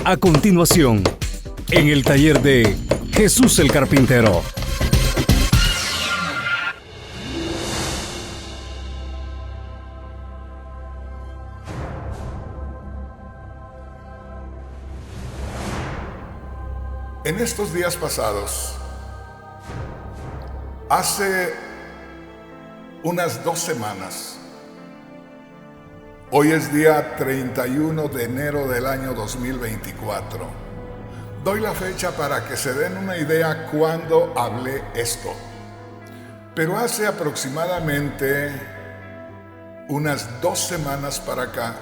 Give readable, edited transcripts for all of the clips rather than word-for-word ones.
A continuación, en el taller de Jesús el Carpintero. En estos días pasados, hace unas 2 semanas, hoy es día 31 de enero del año 2024. Doy la fecha para que se den una idea cuándo hablé esto. Pero hace aproximadamente unas 2 semanas para acá,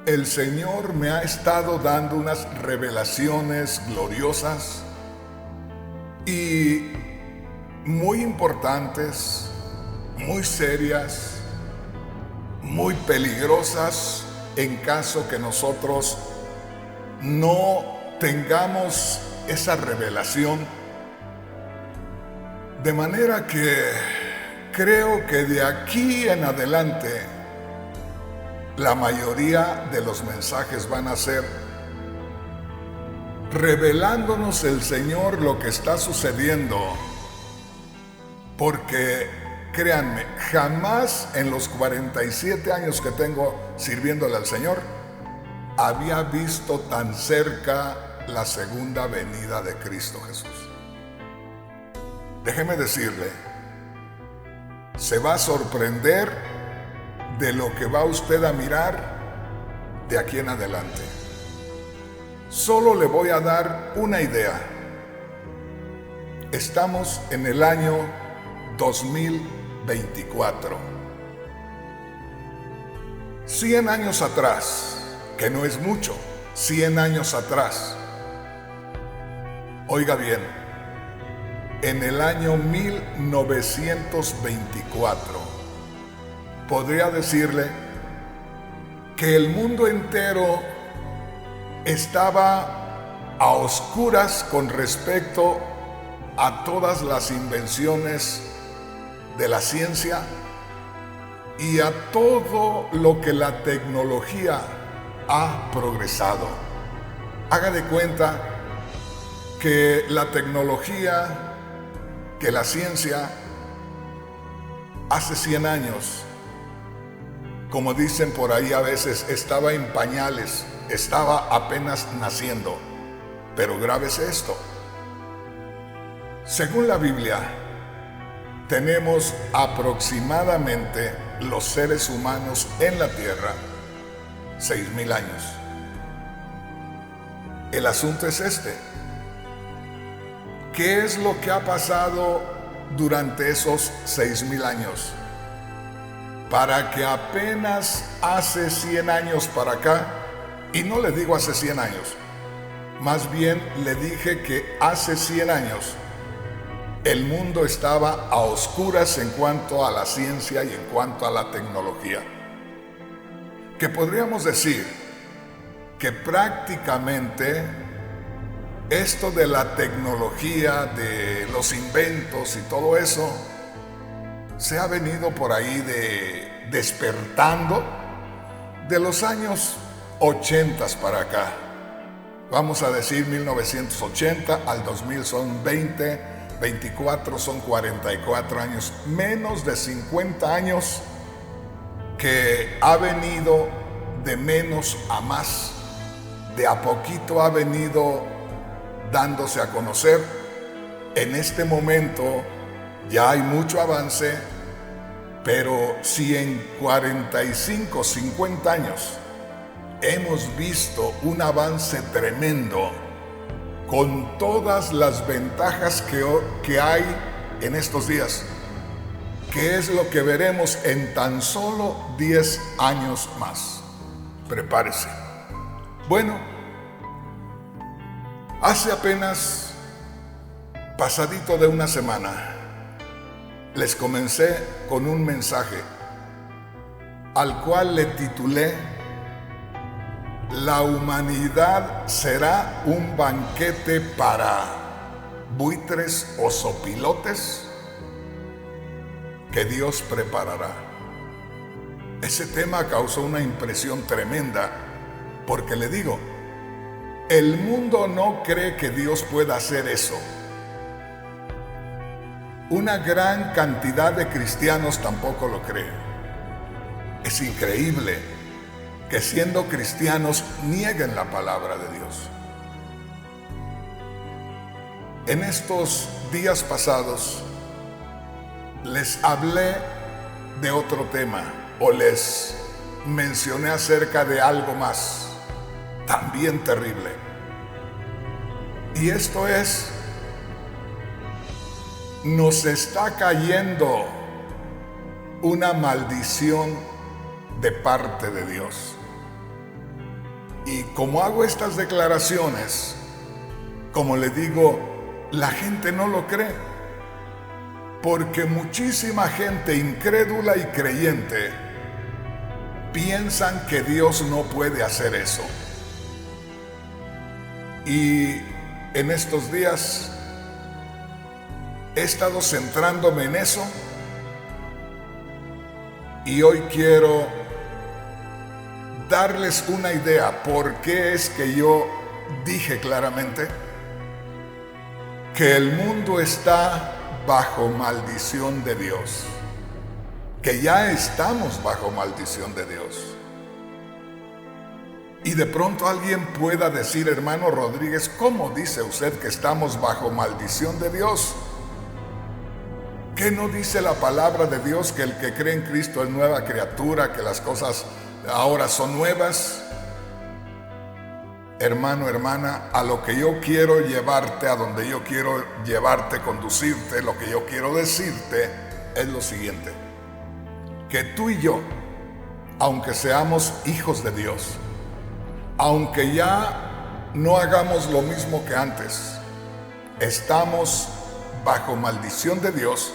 el Señor me ha estado dando unas revelaciones gloriosas y muy importantes, muy serias, muy peligrosas en caso que nosotros no tengamos esa revelación. De manera que creo que de aquí en adelante la mayoría de los mensajes van a ser revelándonos el Señor lo que está sucediendo, porque créanme, jamás en los 47 años que tengo sirviéndole al Señor había visto tan cerca la segunda venida de Cristo Jesús. Déjeme decirle, se va a sorprender de lo que va usted a mirar de aquí en adelante. Solo le voy a dar una idea. Estamos en el año 2024. 100 años atrás, que no es mucho, 100 años atrás. Oiga bien, en el año 1924, podría decirle que el mundo entero estaba a oscuras con respecto a todas las invenciones de la ciencia y a todo lo que la tecnología ha progresado. Haga de cuenta que la tecnología, que la ciencia, hace 100 años, como dicen por ahí a veces, estaba en pañales, estaba apenas naciendo. Pero grábese esto. Según la Biblia, tenemos aproximadamente los seres humanos en la tierra 6,000 años. El asunto es este. ¿Qué es lo que ha pasado durante esos 6,000 años? Para que apenas hace 100 años para acá, y no le digo hace 100 años, más bien le dije que hace 100 años el mundo estaba a oscuras en cuanto a la ciencia y en cuanto a la tecnología. Que podríamos decir que prácticamente esto de la tecnología, de los inventos y todo eso, se ha venido por ahí despertando de los años 80 para acá. Vamos a decir 1980 al 2000 son 20, 24 son 44 años, menos de 50 años que ha venido de menos a más, de a poquito ha venido dándose a conocer. En este momento ya hay mucho avance, pero si en 45, 50 años hemos visto un avance tremendo con todas las ventajas que hay en estos días, ¿qué es lo que veremos en tan solo 10 años más? Prepárese. Bueno, hace apenas pasadito de una semana, les comencé con un mensaje al cual le titulé La humanidad será un banquete para buitres o sopilotes que Dios preparará. Ese tema causó una impresión tremenda, porque le digo, El mundo no cree que Dios pueda hacer eso. Una gran cantidad de cristianos tampoco lo creen. Es increíble que siendo cristianos nieguen la palabra de Dios. En estos días pasados les hablé de otro tema o les mencioné acerca de algo más, también terrible. Y esto es, nos está cayendo una maldición de parte de Dios. Y como hago estas declaraciones, como le digo, la gente no lo cree, porque muchísima gente incrédula y creyente piensan que Dios no puede hacer eso. Y en estos días he estado centrándome en eso, y hoy quiero darles una idea por qué es que yo dije claramente que el mundo está bajo maldición de Dios, que ya estamos bajo maldición de Dios. Y de pronto alguien pueda decir: hermano Rodríguez, ¿cómo dice usted que estamos bajo maldición de Dios? ¿Qué no dice la palabra de Dios que el que cree en Cristo es nueva criatura, que las cosas ahora son nuevas? Hermano, hermana, a lo que yo quiero llevarte, a donde yo quiero llevarte, conducirte, lo que yo quiero decirte es lo siguiente: que tú y yo, aunque seamos hijos de Dios, aunque ya no hagamos lo mismo que antes, estamos bajo maldición de Dios,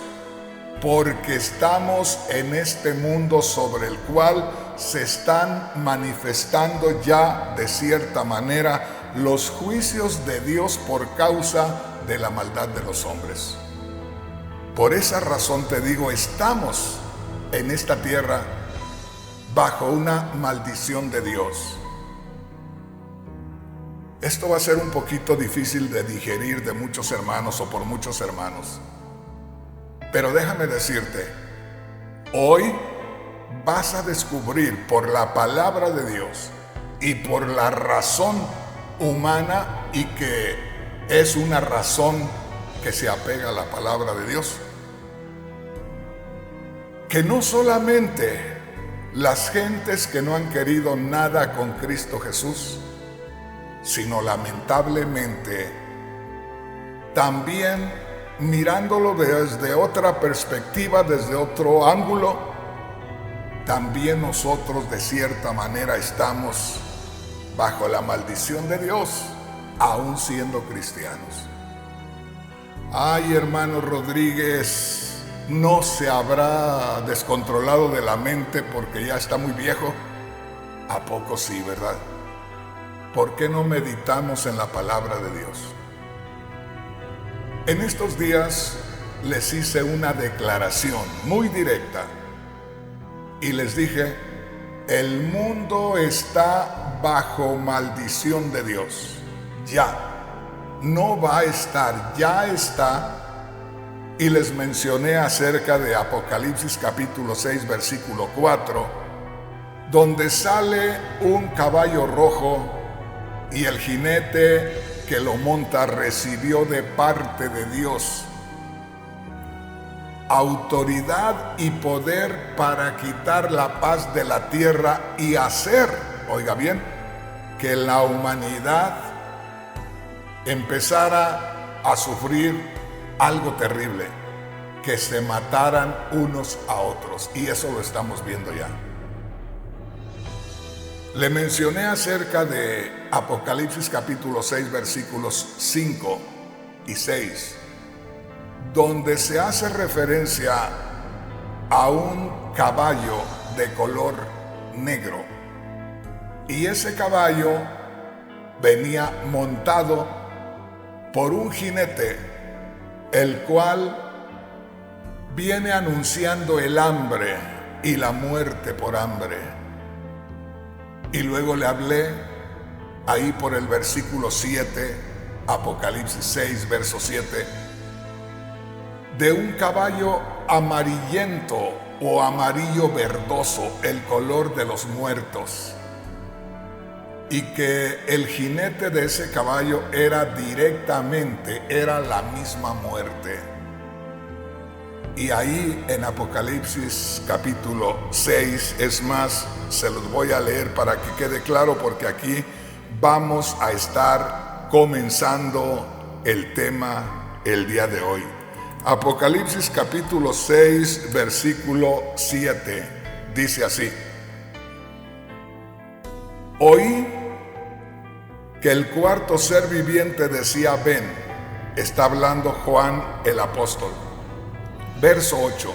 porque estamos en este mundo sobre el cual se están manifestando ya de cierta manera los juicios de Dios por causa de la maldad de los hombres. Por esa razón te digo, estamos en esta tierra bajo una maldición de Dios. Esto va a ser un poquito difícil de digerir de muchos hermanos o por muchos hermanos. Pero déjame decirte, hoy vas a descubrir por la palabra de Dios y por la razón humana, y que es una razón que se apega a la palabra de Dios, que no solamente las gentes que no han querido nada con Cristo Jesús, sino lamentablemente también, mirándolo desde otra perspectiva, desde otro ángulo, también nosotros de cierta manera estamos bajo la maldición de Dios, aún siendo cristianos. Ay, hermano Rodríguez, ¿no se habrá descontrolado de la mente porque ya está muy viejo? ¿A poco sí, verdad? ¿Por qué no meditamos en la palabra de Dios? En estos días les hice una declaración muy directa y les dije: el mundo está bajo maldición de Dios. Ya, no va a estar, ya está. Y les mencioné acerca de Apocalipsis capítulo 6, versículo 4, donde sale un caballo rojo y el jinete que lo monta recibió de parte de Dios autoridad y poder para quitar la paz de la tierra y hacer, oiga bien, que la humanidad empezara a sufrir algo terrible, que se mataran unos a otros, y eso lo estamos viendo ya. Le mencioné acerca de Apocalipsis capítulo 6, versículos 5 y 6, donde se hace referencia a un caballo de color negro. Y ese caballo venía montado por un jinete, el cual viene anunciando el hambre y la muerte por hambre. Y luego le hablé ahí por el versículo 7, Apocalipsis 6, verso 7, de un caballo amarillento o amarillo verdoso, el color de los muertos, y que el jinete de ese caballo era la misma muerte. Y ahí en Apocalipsis capítulo 6, es más, se los voy a leer para que quede claro, porque aquí vamos a estar comenzando el tema el día de hoy. Apocalipsis capítulo 6, versículo 7, dice así: oí que el cuarto ser viviente decía, ven. Está hablando Juan el apóstol. Verso 8,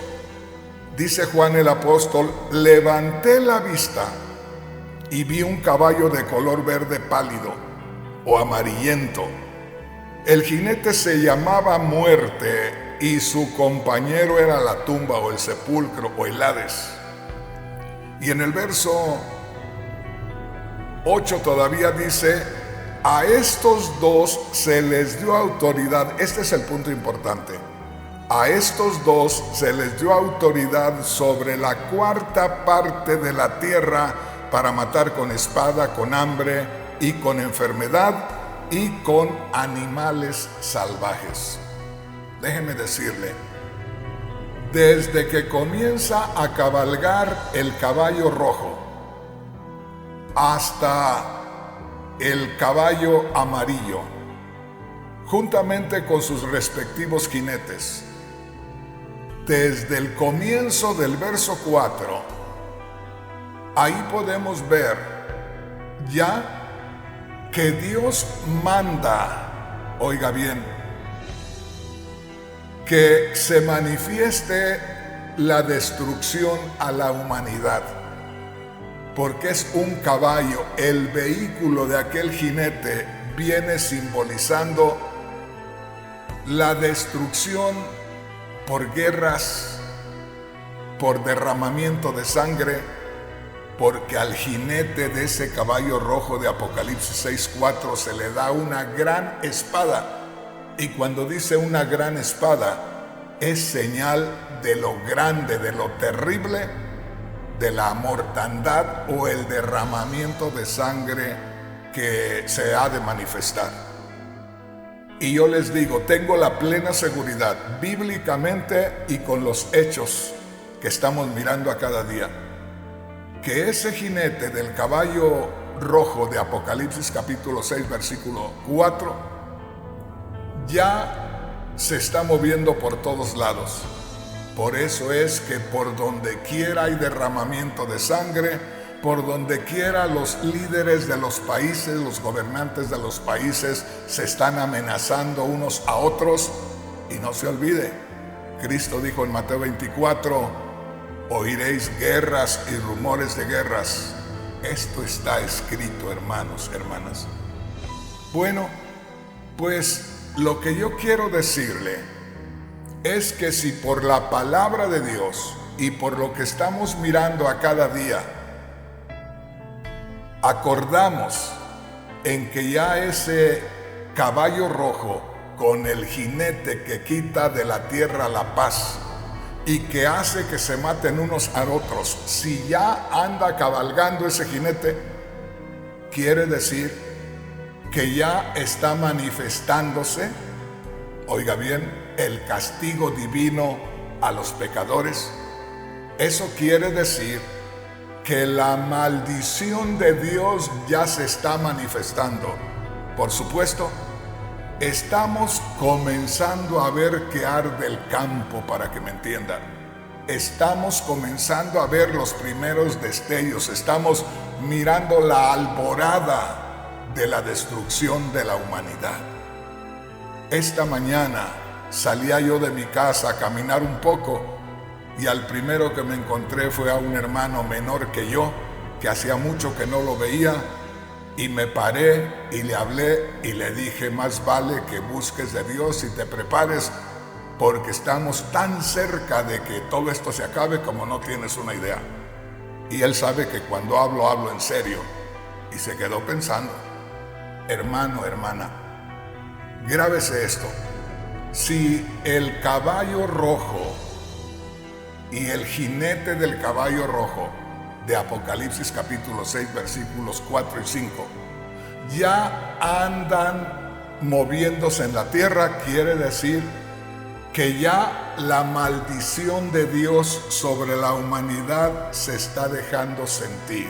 dice Juan el apóstol: levanté la vista y vi un caballo de color verde pálido o amarillento. El jinete se llamaba Muerte y su compañero era la tumba o el sepulcro o el Hades. Y en el verso 8 todavía dice: a estos dos se les dio autoridad. Este es el punto importante. A estos dos se les dio autoridad sobre la cuarta parte de la tierra para matar con espada, con hambre y con enfermedad y con animales salvajes. Déjeme decirle, desde que comienza a cabalgar el caballo rojo hasta el caballo amarillo, juntamente con sus respectivos jinetes, desde el comienzo del verso 4, ahí podemos ver ya que Dios manda, oiga bien, que se manifieste la destrucción a la humanidad, porque es un caballo. El vehículo de aquel jinete viene simbolizando la destrucción por guerras, por derramamiento de sangre, porque al jinete de ese caballo rojo de Apocalipsis 6:4 se le da una gran espada. Y cuando dice una gran espada, es señal de lo grande, de lo terrible, de la mortandad o el derramamiento de sangre que se ha de manifestar. Y yo les digo, tengo la plena seguridad, bíblicamente y con los hechos que estamos mirando a cada día, que ese jinete del caballo rojo de Apocalipsis capítulo 6, versículo 4, ya se está moviendo por todos lados. Por eso es que por donde quiera hay derramamiento de sangre, por donde quiera los líderes de los países, los gobernantes de los países se están amenazando unos a otros. Y no se olvide, Cristo dijo en Mateo 24, oiréis guerras y rumores de guerras. Esto está escrito, hermanos, hermanas. Bueno, pues lo que yo quiero decirle es que si por la palabra de Dios y por lo que estamos mirando a cada día, acordamos en que ya ese caballo rojo con el jinete que quita de la tierra la paz y que hace que se maten unos a otros, si ya anda cabalgando ese jinete, quiere decir que ya está manifestándose, oiga bien, el castigo divino a los pecadores. Eso quiere decir que la maldición de Dios ya se está manifestando. Por supuesto, estamos comenzando a ver que arde el campo, para que me entiendan. Estamos comenzando a ver los primeros destellos, estamos mirando la alborada de la destrucción de la humanidad. Esta mañana salía yo de mi casa a caminar un poco y al primero que me encontré fue a un hermano menor que yo, que hacía mucho que no lo veía, y me paré y le hablé y le dije, más vale que busques de Dios y te prepares, porque estamos tan cerca de que todo esto se acabe como no tienes una idea. Y él sabe que cuando hablo en serio, y se quedó pensando. Hermano, hermana, grábese esto. Si el caballo rojo y el jinete del caballo rojo de Apocalipsis capítulo 6 versículos 4 y 5 ya andan moviéndose en la tierra, quiere decir que ya la maldición de Dios sobre la humanidad se está dejando sentir.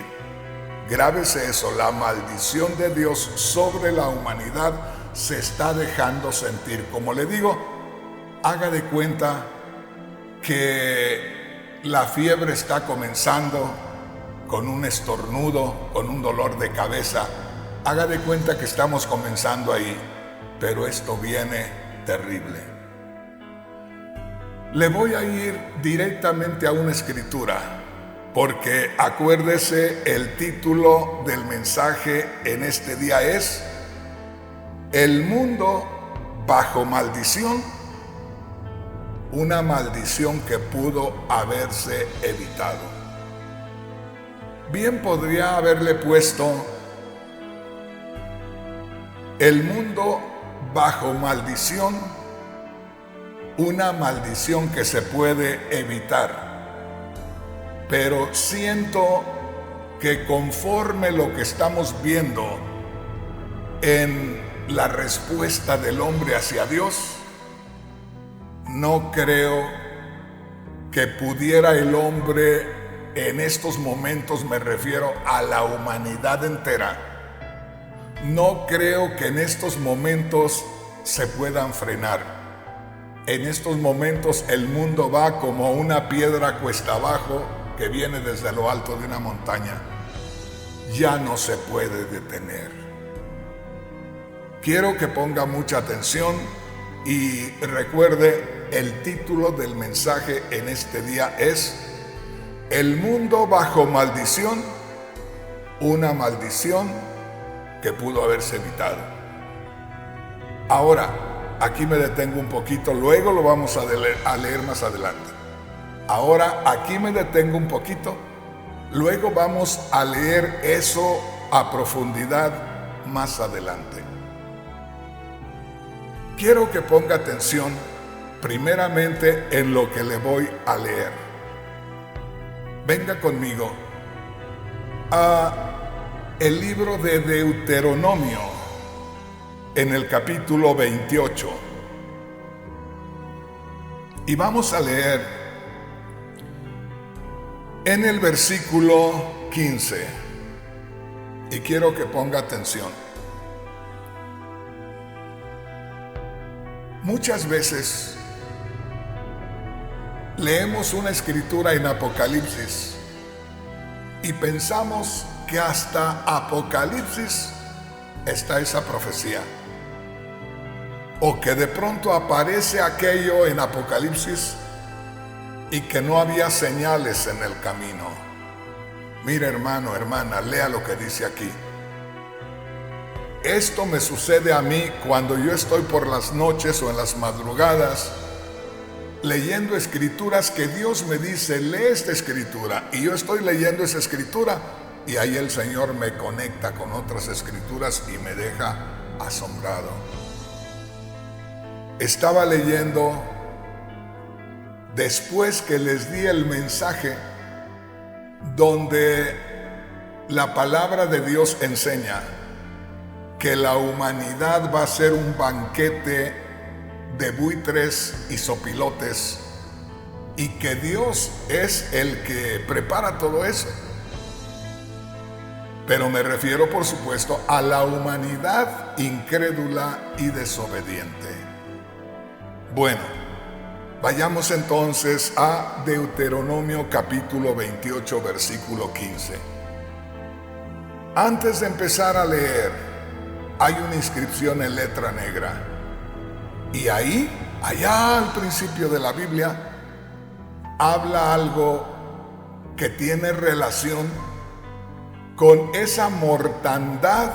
Grábese eso, la maldición de Dios sobre la humanidad se está dejando sentir. Como le digo, haga de cuenta que la fiebre está comenzando con un estornudo, con un dolor de cabeza. Haga de cuenta que estamos comenzando ahí, pero esto viene terrible. Le voy a ir directamente a una escritura, porque acuérdese, el título del mensaje en este día es El mundo bajo maldición, una maldición que pudo haberse evitado. Bien podría haberle puesto el mundo bajo maldición, una maldición que se puede evitar. Pero siento que conforme lo que estamos viendo en la respuesta del hombre hacia Dios, no creo que pudiera el hombre en estos momentos, me refiero a la humanidad entera, no creo que en estos momentos se puedan frenar. En estos momentos el mundo va como una piedra cuesta abajo que viene desde lo alto de una montaña. Ya no se puede detener. Quiero que ponga mucha atención y recuerde, el título del mensaje en este día es El mundo bajo maldición, una maldición que pudo haberse evitado. Ahora, aquí me detengo un poquito, luego lo vamos a leer más adelante. Ahora, aquí me detengo un poquito, luego vamos a leer eso a profundidad más adelante. Quiero que ponga atención primeramente en lo que le voy a leer. Venga conmigo a el libro de Deuteronomio en el capítulo 28 y vamos a leer en el versículo 15 y quiero que ponga atención. Muchas veces leemos una escritura en Apocalipsis y pensamos que hasta Apocalipsis está esa profecía, o que de pronto aparece aquello en Apocalipsis y que no había señales en el camino. Mira, hermano, hermana, lea lo que dice aquí. Esto me sucede a mí cuando yo estoy por las noches o en las madrugadas leyendo escrituras que Dios me dice, lee esta escritura, y yo estoy leyendo esa escritura y ahí el Señor me conecta con otras escrituras y me deja asombrado. Estaba leyendo después que les di el mensaje donde la palabra de Dios enseña que la humanidad va a ser un banquete de buitres y sopilotes y que Dios es el que prepara todo eso. Pero me refiero, por supuesto, a la humanidad incrédula y desobediente. Bueno, vayamos entonces a Deuteronomio capítulo 28, versículo 15. Antes de empezar a leer, hay una inscripción en letra negra. Y ahí, allá al principio de la Biblia, habla algo que tiene relación con esa mortandad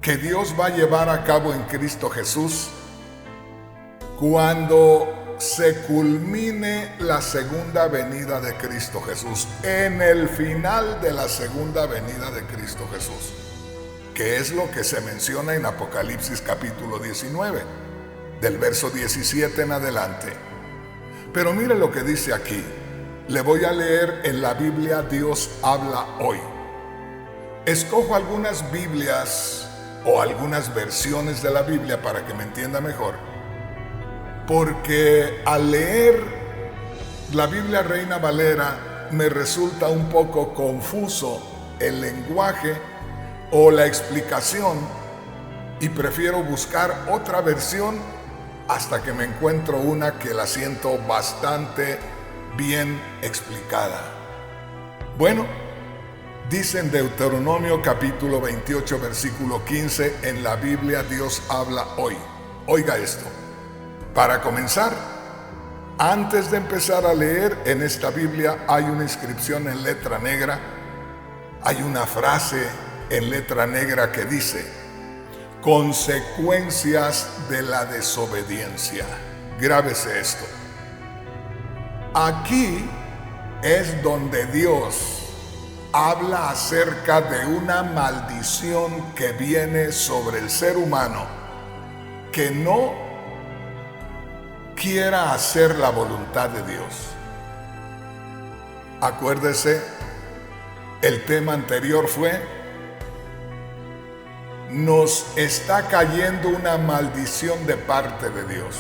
que Dios va a llevar a cabo en Cristo Jesús cuando se culmine la segunda venida de Cristo Jesús, en el final de la segunda venida de Cristo Jesús. que es lo que se menciona en Apocalipsis capítulo 19, del verso 17 en adelante. Pero mire lo que dice aquí. Le voy a leer en la Biblia Dios habla hoy. Escojo algunas Biblias o algunas versiones de la Biblia para que me entienda mejor, porque al leer la Biblia Reina Valera me resulta un poco confuso el lenguaje o la explicación, y prefiero buscar otra versión hasta que me encuentro una que la siento bastante bien explicada. Bueno, dice en Deuteronomio capítulo 28 versículo 15 en la Biblia Dios habla hoy. Oiga esto. Para comenzar, antes de empezar a leer en esta Biblia hay una inscripción en letra negra, hay una frase en letra negra que dice: consecuencias de la desobediencia. Grábese esto. Aquí es donde Dios habla acerca de una maldición que viene sobre el ser humano que no quiera hacer la voluntad de Dios. Acuérdese, el tema anterior fue: nos está cayendo una maldición de parte de Dios.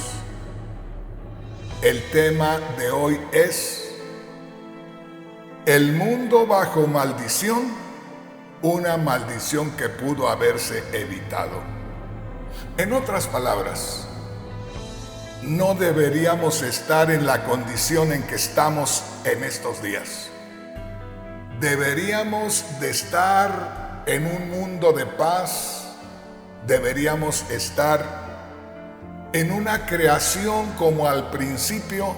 El tema de hoy es: el mundo bajo maldición, una maldición que pudo haberse evitado. En otras palabras, no deberíamos estar en la condición en que estamos en estos días. Deberíamos de estar en un mundo de paz, deberíamos estar en una creación como al principio,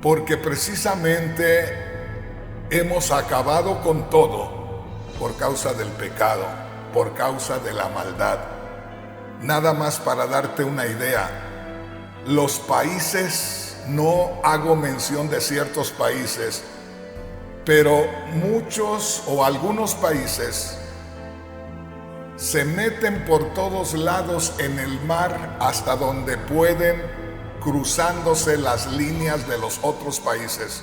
porque precisamente hemos acabado con todo por causa del pecado, por causa de la maldad. Nada más para darte una idea, los países, no hago mención de ciertos países, pero muchos o algunos países se meten por todos lados en el mar hasta donde pueden, cruzándose las líneas de los otros países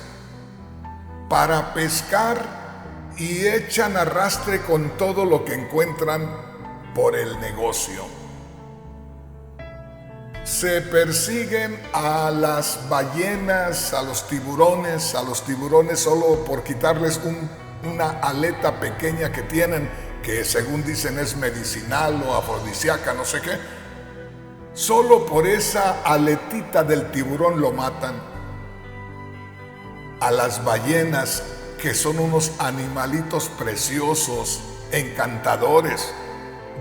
para pescar, y echan arrastre con todo lo que encuentran por el negocio. Se persiguen a las ballenas, a los tiburones solo por quitarles una aleta pequeña que tienen, que según dicen es medicinal o afrodisíaca, no sé qué. Solo por esa aletita del tiburón lo matan. A las ballenas, que son unos animalitos preciosos, encantadores.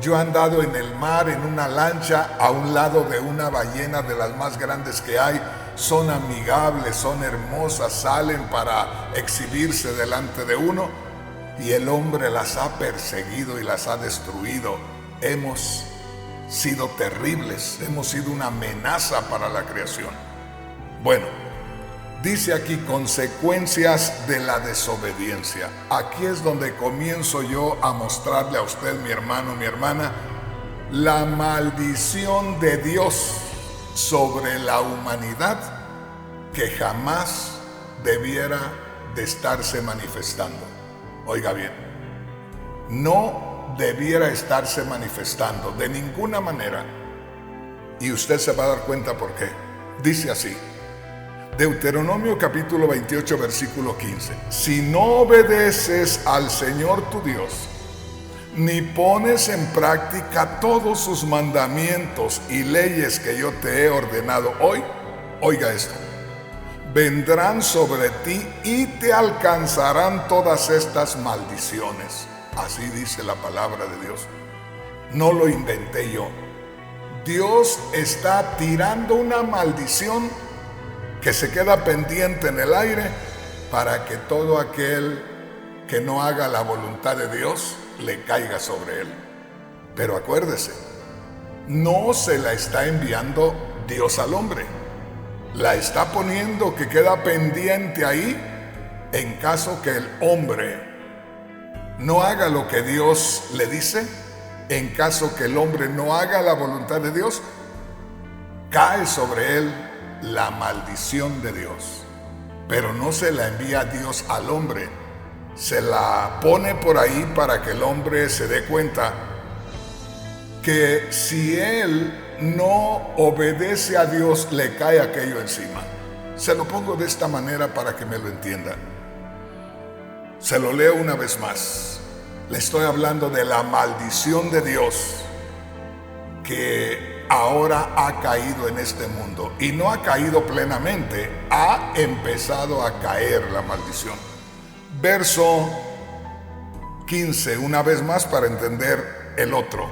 Yo he andado en el mar en una lancha a un lado de una ballena de las más grandes que hay. Son amigables, son hermosas, salen para exhibirse delante de uno, y el hombre las ha perseguido y las ha destruido. Hemos sido terribles, hemos sido una amenaza para la creación. Bueno, dice aquí consecuencias de la desobediencia. Aquí es donde comienzo yo a mostrarle a usted, mi hermano, mi hermana, la maldición de Dios sobre la humanidad que jamás debiera de estarse manifestando. Oiga bien, no debiera estarse manifestando de ninguna manera, y usted se va a dar cuenta por qué. Dice así, Deuteronomio capítulo 28 versículo 15: si no obedeces al Señor tu Dios, ni pones en práctica todos sus mandamientos y leyes que yo te he ordenado hoy, oiga esto, vendrán sobre ti y te alcanzarán todas estas maldiciones. Así dice la palabra de Dios. No lo inventé yo. Dios está tirando una maldición que se queda pendiente en el aire para que todo aquel que no haga la voluntad de Dios le caiga sobre él. Pero acuérdese, no se la está enviando Dios al hombre. La está poniendo que queda pendiente ahí en caso que el hombre no haga lo que Dios le dice, en caso que el hombre no haga la voluntad de Dios, cae sobre él la maldición de Dios. Pero no se la envía Dios al hombre, se la pone por ahí para que el hombre se dé cuenta que si él no obedece a Dios, le cae aquello encima. Se lo pongo de esta manera para que me lo entienda. Se lo leo una vez más. Le estoy hablando de la maldición de Dios que ahora ha caído en este mundo. Y no ha caído plenamente, ha empezado a caer la maldición. Verso 15, una vez más para entender el otro.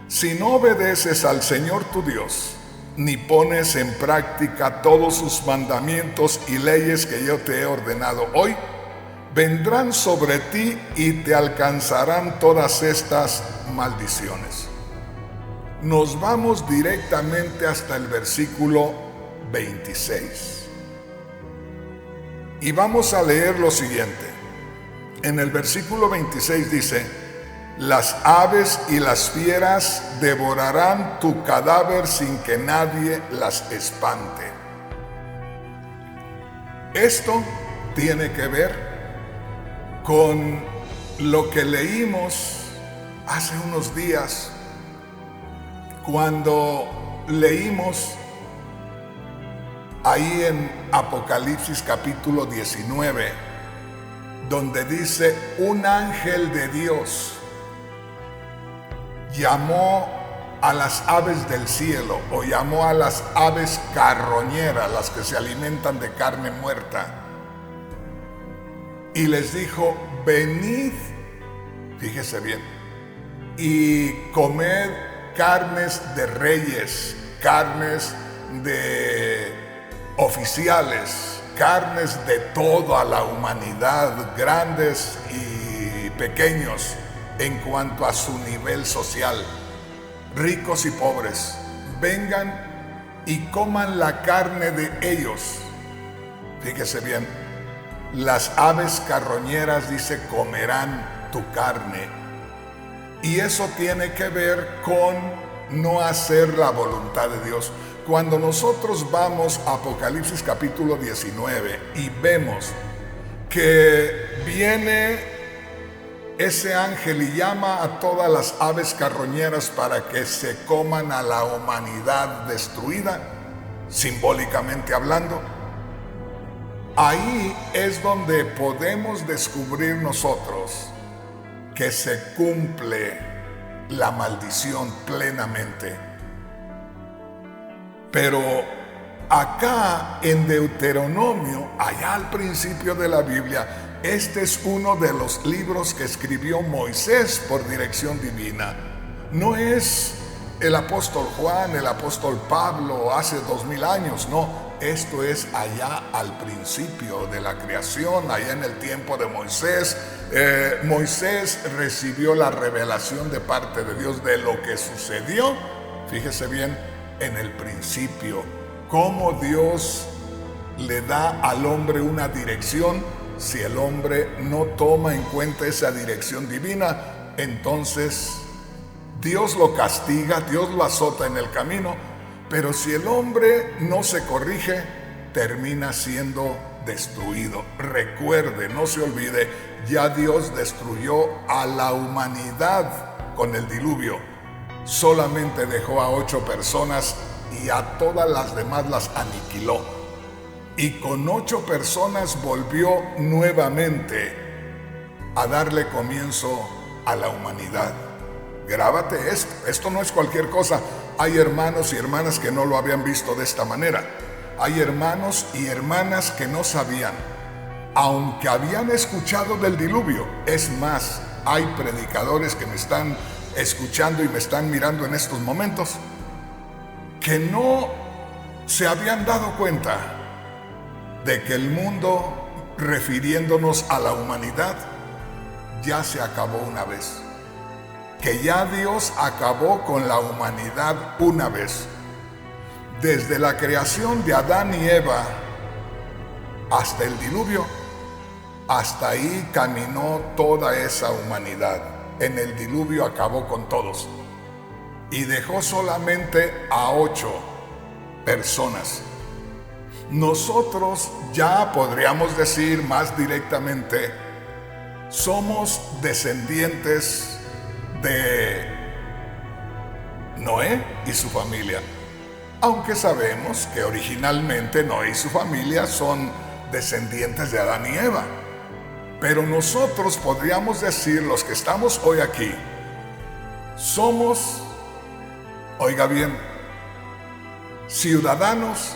Si no obedeces al Señor tu Dios, ni pones en práctica todos sus mandamientos y leyes que yo te he ordenado hoy, vendrán sobre ti y te alcanzarán todas estas maldiciones. Nos vamos directamente hasta el versículo 26. Y vamos a leer lo siguiente. En el versículo 26 dice: las aves y las fieras devorarán tu cadáver sin que nadie las espante. Esto tiene que ver con lo que leímos hace unos días, cuando leímos ahí en Apocalipsis capítulo 19, donde dice: un ángel de Dios llamó a las aves del cielo, o llamó a las aves carroñeras, las que se alimentan de carne muerta, y les dijo: venid, fíjese bien, y comed carnes de reyes, carnes de oficiales, carnes de toda la humanidad, grandes y pequeños en cuanto a su nivel social, ricos y pobres. Vengan y coman la carne de ellos. Fíjese bien, las aves carroñeras, dice, comerán tu carne. Y eso tiene que ver con no hacer la voluntad de Dios. Cuando nosotros vamos a Apocalipsis capítulo 19 y vemos que viene ese ángel y llama a todas las aves carroñeras para que se coman a la humanidad destruida, simbólicamente hablando, ahí es donde podemos descubrir nosotros que se cumple la maldición plenamente. Pero acá en Deuteronomio, allá al principio de la Biblia, este es uno de los libros que escribió Moisés por dirección divina. No es el apóstol Juan, el apóstol Pablo hace 2000 años, no. Esto es allá al principio de la creación, allá en el tiempo de Moisés. Moisés recibió la revelación de parte de Dios de lo que sucedió, fíjese bien, en el principio. Cómo Dios le da al hombre una dirección. Si el hombre no toma en cuenta esa dirección divina, entonces Dios lo castiga, Dios lo azota en el camino. Pero si el hombre no se corrige, termina siendo destruido. Recuerde, no se olvide, ya Dios destruyó a la humanidad con el diluvio. Solamente dejó a 8 personas y a todas las demás las aniquiló. Y con 8 personas volvió nuevamente a darle comienzo a la humanidad. Grábate esto no es cualquier cosa. Hay hermanos y hermanas que no lo habían visto de esta manera. Hay hermanos y hermanas que no sabían, aunque habían escuchado del diluvio. Es más, hay predicadores que me están escuchando y me están mirando en estos momentos, que no se habían dado cuenta de que el mundo, refiriéndonos a la humanidad, ya se acabó una vez. Que ya Dios acabó con la humanidad una vez. Desde la creación de Adán y Eva hasta el diluvio, Hasta ahí caminó toda esa humanidad. En el diluvio acabó con todos y dejó solamente a 8 personas. Nosotros ya podríamos decir más directamente, somos descendientes de Noé y su familia, aunque sabemos que originalmente Noé y su familia son descendientes de Adán y Eva. Pero nosotros podríamos decir, los que estamos hoy aquí, somos, oiga bien, ciudadanos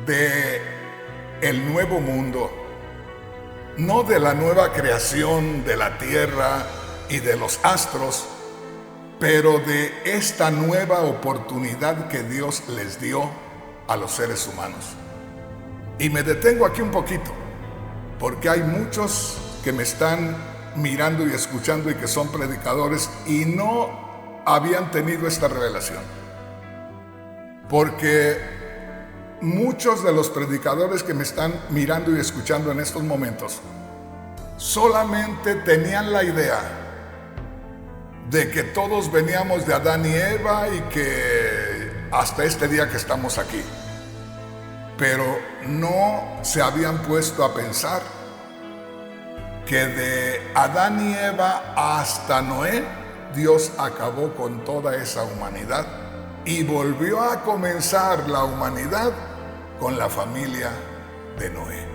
de el nuevo mundo, no de la nueva creación de la tierra y de los astros, pero de esta nueva oportunidad que Dios les dio a los seres humanos. Y me detengo aquí un poquito, porque hay muchos que me están mirando y escuchando y que son predicadores y no habían tenido esta revelación. Porque muchos de los predicadores que me están mirando y escuchando en estos momentos solamente tenían la idea de que todos veníamos de Adán y Eva y que hasta este día que estamos aquí. Pero no se habían puesto a pensar que de Adán y Eva hasta Noé, Dios acabó con toda esa humanidad y volvió a comenzar la humanidad con la familia de Noé.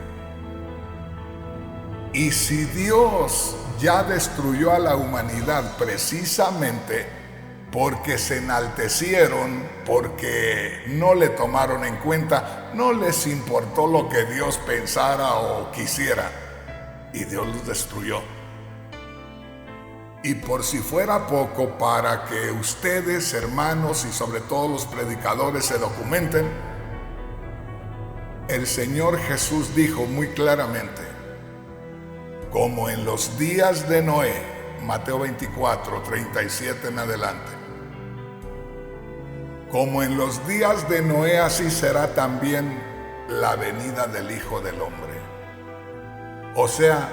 Y si Dios ya destruyó a la humanidad precisamente porque se enaltecieron, porque no le tomaron en cuenta, no les importó lo que Dios pensara o quisiera, y Dios los destruyó. Y por si fuera poco, para que ustedes, hermanos, y sobre todo los predicadores se documenten, el Señor Jesús dijo muy claramente, como en los días de Noé, Mateo 24, 37 en adelante, como en los días de Noé, así será también la venida del Hijo del Hombre. O sea,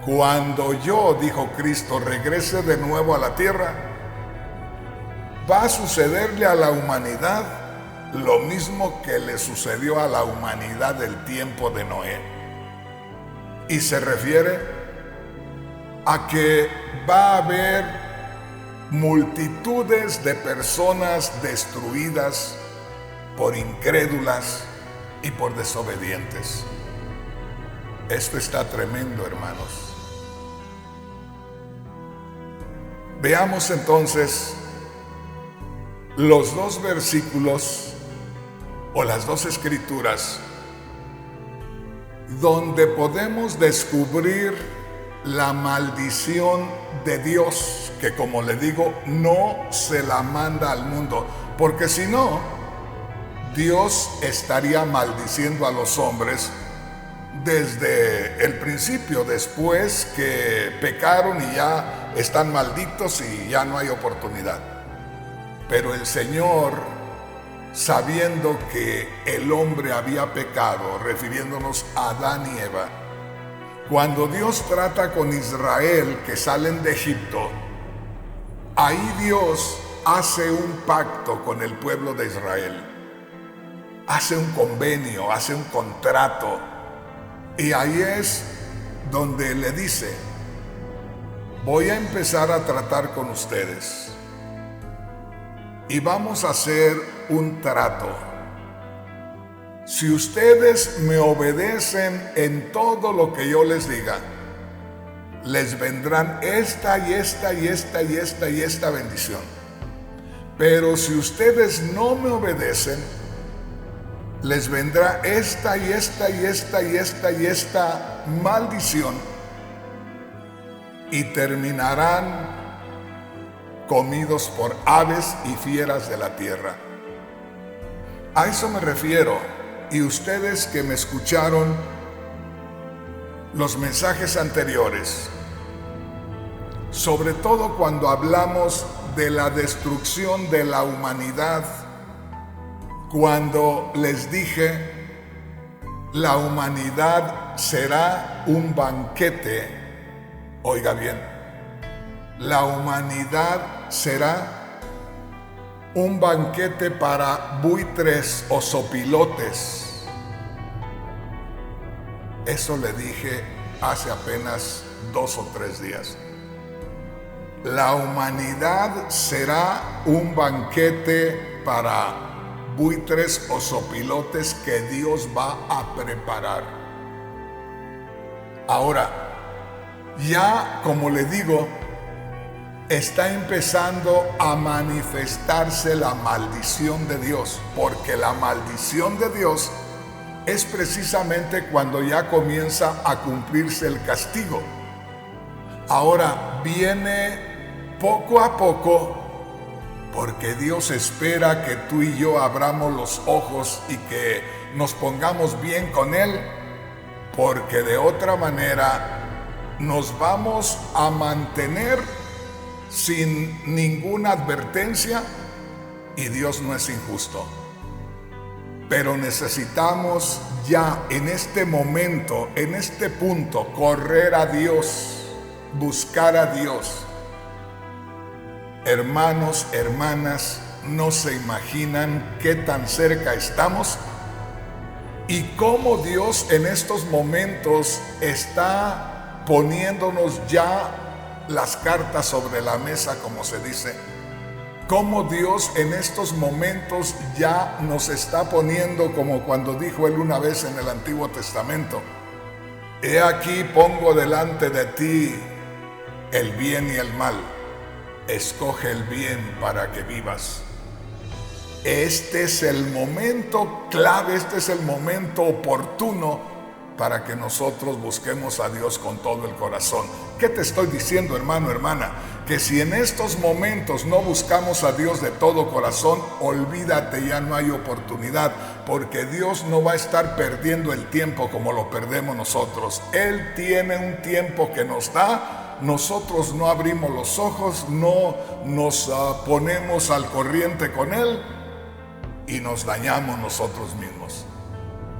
cuando yo, dijo Cristo, regrese de nuevo a la tierra, va a sucederle a la humanidad lo mismo que le sucedió a la humanidad del tiempo de Noé. Y se refiere a que va a haber multitudes de personas destruidas por incrédulas y por desobedientes. Esto está tremendo, hermanos. Veamos entonces los 2 versículos o las 2 escrituras donde podemos descubrir la maldición de Dios, que como le digo, no se la manda al mundo, porque si no, Dios estaría maldiciendo a los hombres desde el principio, después que pecaron y ya están malditos y ya no hay oportunidad. Pero el Señor, sabiendo que el hombre había pecado, refiriéndonos a Adán y Eva, cuando Dios trata con Israel que salen de Egipto, ahí Dios hace un pacto con el pueblo de Israel, hace un convenio, hace un contrato, y ahí es donde le dice, voy a empezar a tratar con ustedes y vamos a hacer un trato. Si ustedes me obedecen en todo lo que yo les diga, les vendrán esta y esta y esta y esta y esta bendición. Pero si ustedes no me obedecen, les vendrá esta y esta y esta y esta y esta maldición y terminarán comidos por aves y fieras de la tierra. A eso me refiero. Y ustedes que me escucharon los mensajes anteriores, sobre todo cuando hablamos de la destrucción de la humanidad, cuando les dije La humanidad será un banquete. Oiga bien, la humanidad será un banquete para buitres o sopilotes. Eso le dije hace apenas 2 o 3 días. La humanidad será un banquete para buitres o sopilotes que Dios va a preparar. Ahora, ya como le digo, está empezando a manifestarse la maldición de Dios, porque la maldición de Dios es precisamente cuando ya comienza a cumplirse el castigo. Ahora viene poco a poco, porque Dios espera que tú y yo abramos los ojos y que nos pongamos bien con Él, porque de otra manera nos vamos a mantener sin ninguna advertencia, y Dios no es injusto. Pero necesitamos ya en este momento, en este punto, correr a Dios, buscar a Dios. Hermanos, hermanas, no se imaginan qué tan cerca estamos y cómo Dios en estos momentos está poniéndonos ya las cartas sobre la mesa, como se dice. Cómo Dios en estos momentos ya nos está poniendo, como cuando dijo Él una vez en el Antiguo Testamento: he aquí pongo delante de ti el bien y el mal. Escoge el bien para que vivas. Este es el momento clave, este es el momento oportuno para que nosotros busquemos a Dios con todo el corazón. ¿Qué te estoy diciendo, hermano, hermana? Que si en estos momentos no buscamos a Dios de todo corazón, olvídate, ya no hay oportunidad, porque Dios no va a estar perdiendo el tiempo como lo perdemos nosotros. Él tiene un tiempo que nos da. Nosotros no abrimos los ojos, no nos ponemos al corriente con Él y nos dañamos nosotros mismos.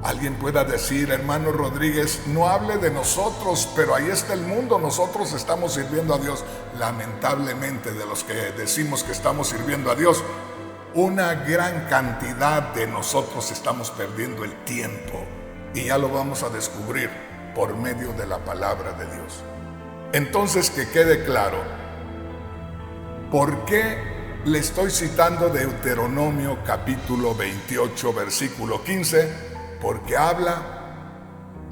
Alguien pueda decir: hermano Rodríguez, no hable de nosotros, pero ahí está el mundo, nosotros estamos sirviendo a Dios. Lamentablemente, de los que decimos que estamos sirviendo a Dios, una gran cantidad de nosotros estamos perdiendo el tiempo, y ya lo vamos a descubrir por medio de la palabra de Dios. Entonces, que quede claro, ¿por qué le estoy citando Deuteronomio capítulo 28, versículo 15? Porque habla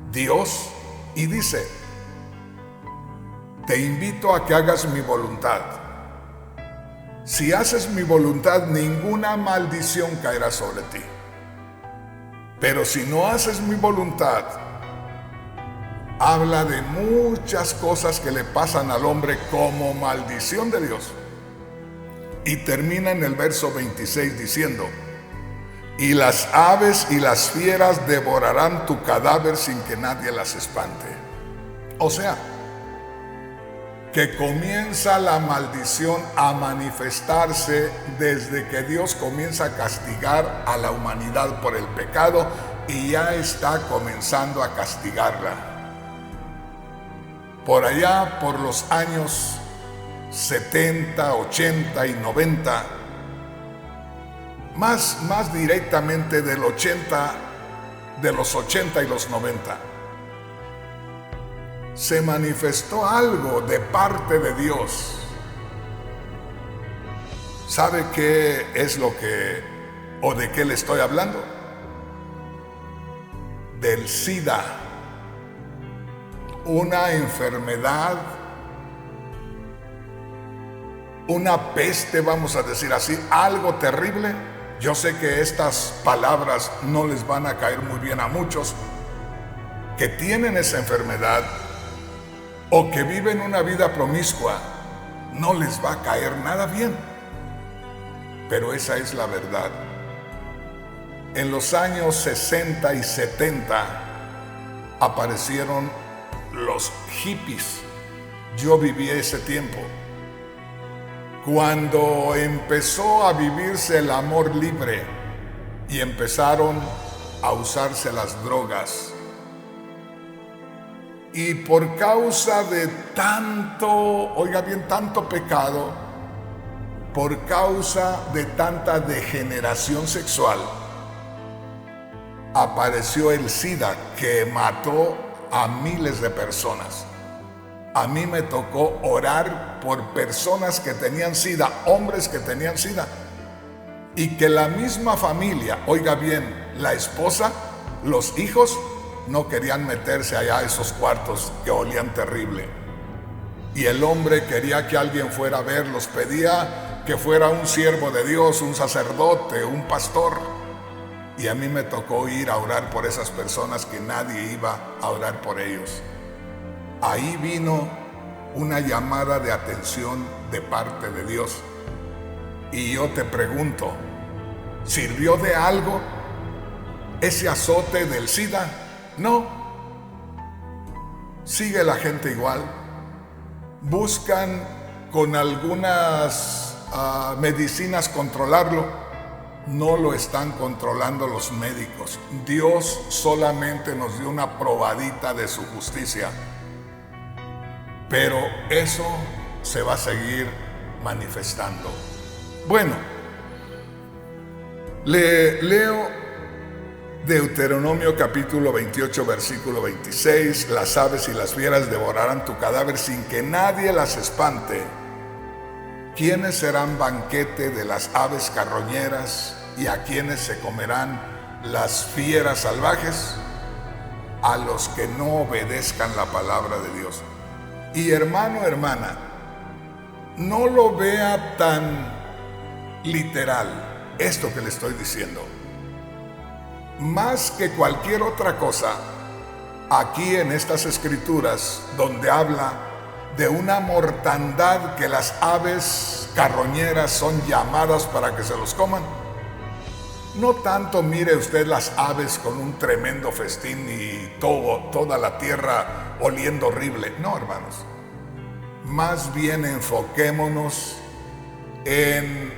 Dios y dice: te invito a que hagas mi voluntad. Si haces mi voluntad, ninguna maldición caerá sobre ti. Pero si no haces mi voluntad, habla de muchas cosas que le pasan al hombre como maldición de Dios. Y termina en el verso 26 diciendo: y las aves y las fieras devorarán tu cadáver sin que nadie las espante. O sea, que comienza la maldición a manifestarse desde que Dios comienza a castigar a la humanidad por el pecado, y ya está comenzando a castigarla. Por allá, por los años 70, 80 y 90, más directamente de los 80 y los 90, se manifestó algo de parte de Dios. ¿Sabe qué es lo que, o de qué le estoy hablando? Del SIDA. Una enfermedad, una peste, vamos a decir así, algo terrible. Yo sé que estas palabras no les van a caer muy bien a muchos que tienen esa enfermedad o que viven una vida promiscua. No les va a caer nada bien, pero esa es la verdad. En los años 60 y 70 aparecieron los hippies. Yo viví ese tiempo, cuando empezó a vivirse el amor libre y empezaron a usarse las drogas. Y por causa de tanto, oiga bien, tanto pecado, por causa de tanta degeneración sexual, apareció el SIDA, que mató a miles de personas. A mí me tocó orar por personas que tenían SIDA, hombres que tenían SIDA, y que la misma familia, oiga bien, la esposa, los hijos, no querían meterse allá a esos cuartos que olían terrible. Y el hombre quería que alguien fuera a verlos, pedía que fuera un siervo de Dios, un sacerdote, un pastor. Y a mí me tocó ir a orar por esas personas que nadie iba a orar por ellos. Ahí vino una llamada de atención de parte de Dios. Y yo te pregunto, ¿sirvió de algo ese azote del SIDA? No. Sigue la gente igual. Buscan con algunas medicinas controlarlo. No lo están controlando los médicos. Dios solamente nos dio una probadita de su justicia. Pero eso se va a seguir manifestando. Bueno, le leo Deuteronomio capítulo 28, versículo 26. Las aves y las fieras devorarán tu cadáver sin que nadie las espante. ¿Quiénes serán banquete de las aves carroñeras y a quienes se comerán las fieras salvajes? A los que no obedezcan la palabra de Dios. Y hermano, hermana, no lo vea tan literal esto que le estoy diciendo. Más que cualquier otra cosa, aquí en estas escrituras, donde habla de una mortandad que las aves carroñeras son llamadas para que se los coman, no tanto mire usted las aves con un tremendo festín y toda la tierra oliendo horrible. No, hermanos. Más bien enfoquémonos en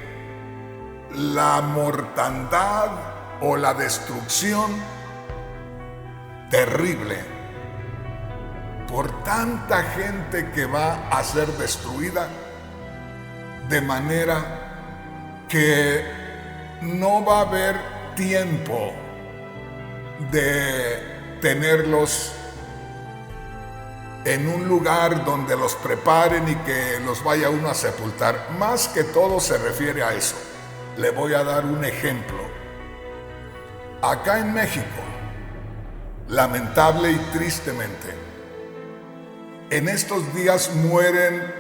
la mortandad o la destrucción terrible por tanta gente que va a ser destruida, de manera que no va a haber tiempo de tenerlos en un lugar donde los preparen y que los vaya uno a sepultar. Más que todo se refiere a eso. Le voy a dar un ejemplo. Acá en México, lamentable y tristemente, en estos días mueren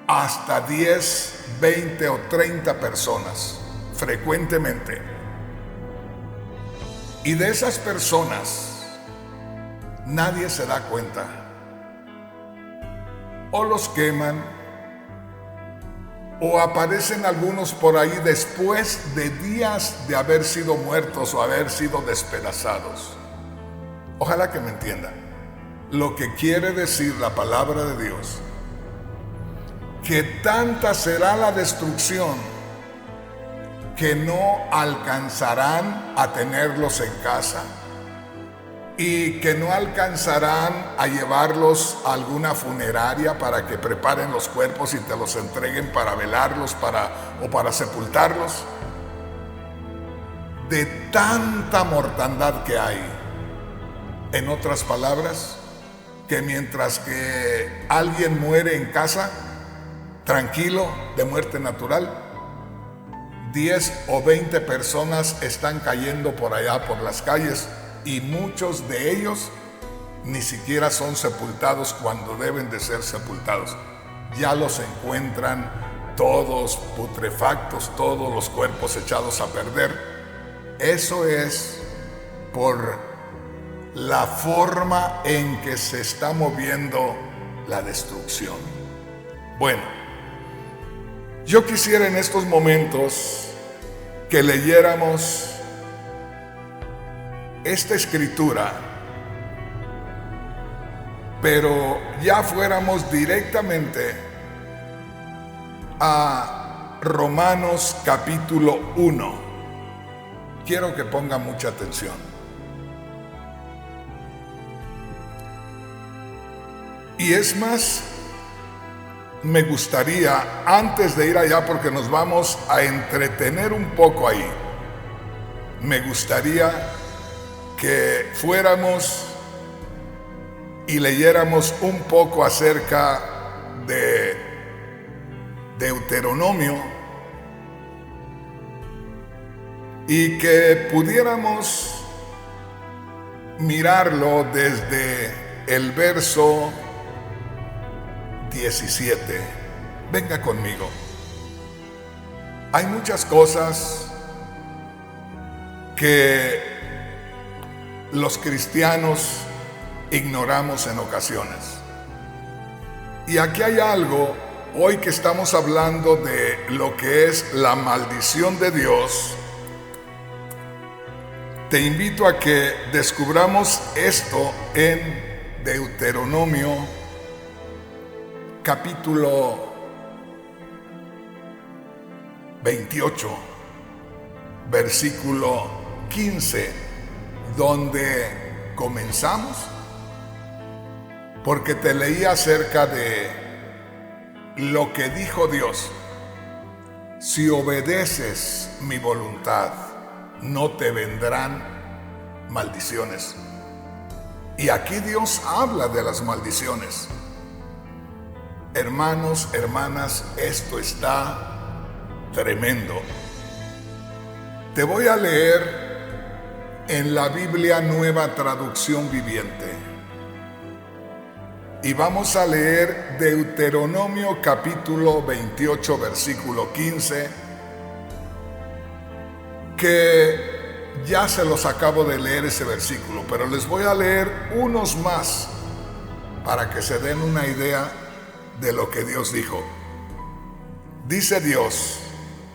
hasta 10, 20 o 30 personas frecuentemente. Y de esas personas nadie se da cuenta. O los queman, o aparecen algunos por ahí después de días de haber sido muertos o haber sido despedazados. Ojalá que me entiendan lo que quiere decir la palabra de Dios, que tanta será la destrucción que no alcanzarán a tenerlos en casa y que no alcanzarán a llevarlos a alguna funeraria para que preparen los cuerpos y te los entreguen para velarlos o para sepultarlos. De tanta mortandad que hay. En otras palabras, que mientras que alguien muere en casa, tranquilo, de muerte natural, 10 o 20 personas están cayendo por allá por las calles, y muchos de ellos ni siquiera son sepultados cuando deben de ser sepultados. Ya los encuentran todos putrefactos, todos los cuerpos echados a perder. Eso es por la forma en que se está moviendo la destrucción. Bueno, yo quisiera en estos momentos que leyéramos esta escritura, pero ya fuéramos directamente a Romanos capítulo 1. quiero que ponga mucha atención. Y es más, me gustaría, antes de ir allá, porque nos vamos a entretener un poco ahí, me gustaría que fuéramos y leyéramos un poco acerca de Deuteronomio y que pudiéramos mirarlo desde el verso 17. Venga conmigo. Hay muchas cosas que los cristianos ignoramos en ocasiones. Y aquí hay algo, hoy que estamos hablando de lo que es la maldición de Dios, te invito a que descubramos esto en Deuteronomio capítulo 28, versículo 15, donde comenzamos, porque te leí acerca de lo que dijo Dios: si obedeces mi voluntad, no te vendrán maldiciones. Y aquí Dios habla de las maldiciones. Hermanos, hermanas, esto está tremendo. Te voy a leer en la Biblia Nueva Traducción Viviente. Y vamos a leer Deuteronomio capítulo 28, versículo 15, que ya se los acabo de leer ese versículo, pero les voy a leer unos más para que se den una idea de lo que Dios dijo. Dice Dios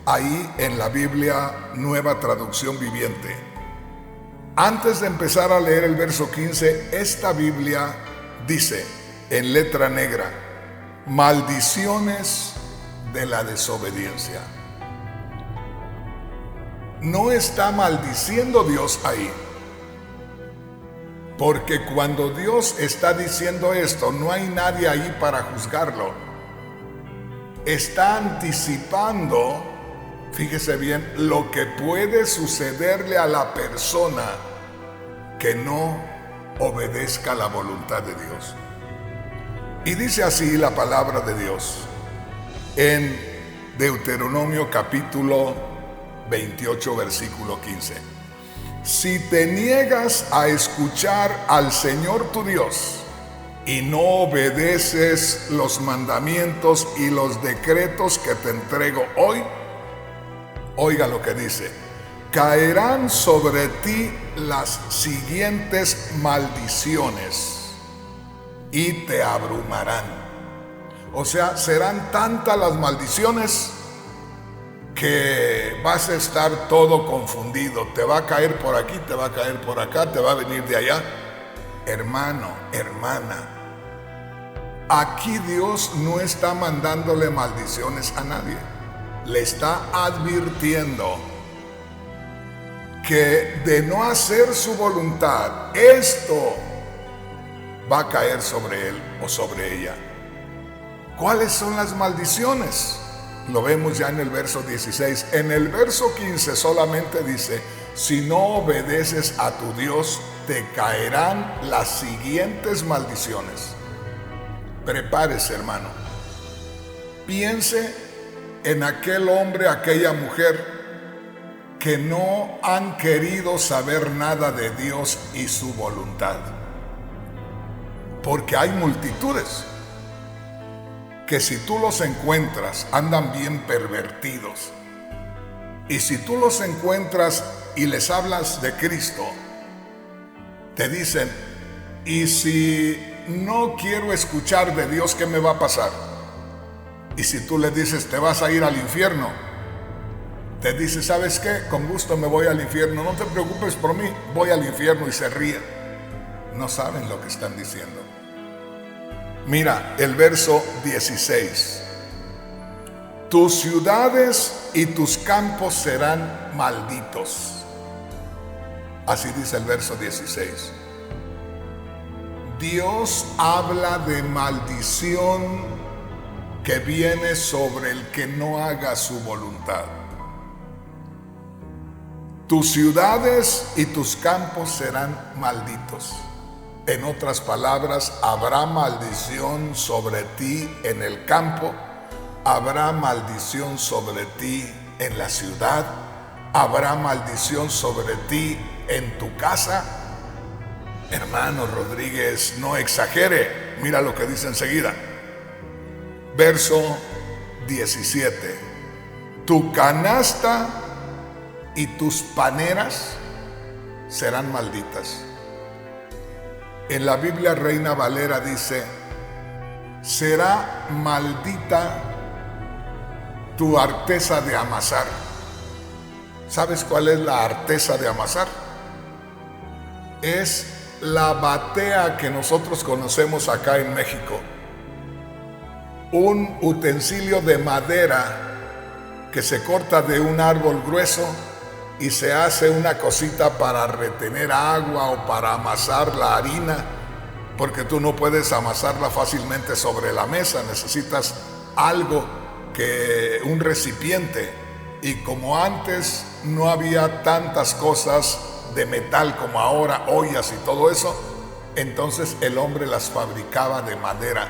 ahí en la Biblia Nueva Traducción Viviente. Antes de empezar a leer el verso 15, esta Biblia dice en letra negra: maldiciones de la desobediencia. No está maldiciendo Dios ahí, porque cuando Dios está diciendo esto, no hay nadie ahí para juzgarlo. Está anticipando, fíjese bien, lo que puede sucederle a la persona que no obedezca la voluntad de Dios. Y dice así la palabra de Dios en Deuteronomio capítulo 28, versículo 15. Si te niegas a escuchar al Señor tu Dios y no obedeces los mandamientos y los decretos que te entrego hoy, oiga lo que dice: caerán sobre ti las siguientes maldiciones y te abrumarán. O sea, serán tantas las maldiciones que vas a estar todo confundido. Te va a caer por aquí, te va a caer por acá, te va a venir de allá. Hermano, hermana, aquí Dios no está mandándole maldiciones a nadie. Le está advirtiendo que de no hacer su voluntad, esto va a caer sobre él o sobre ella. ¿Cuáles son las maldiciones? Lo vemos ya en el verso 16. En el verso 15 solamente dice: si no obedeces a tu Dios, te caerán las siguientes maldiciones. Prepárese, hermano. Piense en aquel hombre, aquella mujer que no han querido saber nada de Dios y su voluntad. Porque hay multitudes que si tú los encuentras andan bien pervertidos, y si tú los encuentras y les hablas de Cristo, te dicen: y si no quiero escuchar de Dios, ¿qué me va a pasar? Y si tú le dices: te vas a ir al infierno, te dice: ¿sabes qué? Con gusto me voy al infierno, no te preocupes por mí, voy al infierno, y se ríe. No saben lo que están diciendo. Mira el verso 16. Tus ciudades y tus campos serán malditos. Así dice el verso 16. Dios habla de maldición que viene sobre el que no haga su voluntad. Tus ciudades y tus campos serán malditos. En otras palabras, habrá maldición sobre ti en el campo, habrá maldición sobre ti en la ciudad, habrá maldición sobre ti en tu casa. Hermano Rodríguez, no exagere. Mira lo que dice enseguida. Verso 17. Tu canasta y tus paneras serán malditas. En la Biblia Reina Valera dice: será maldita tu arteza de amasar. ¿Sabes cuál es la arteza de amasar? Es la batea que nosotros conocemos acá en México. Un utensilio de madera que se corta de un árbol grueso y se hace una cosita para retener agua o para amasar la harina, porque tú no puedes amasarla fácilmente sobre la mesa, necesitas algo, un recipiente. Y como antes no había tantas cosas de metal como ahora, ollas y todo eso, entonces el hombre las fabricaba de madera.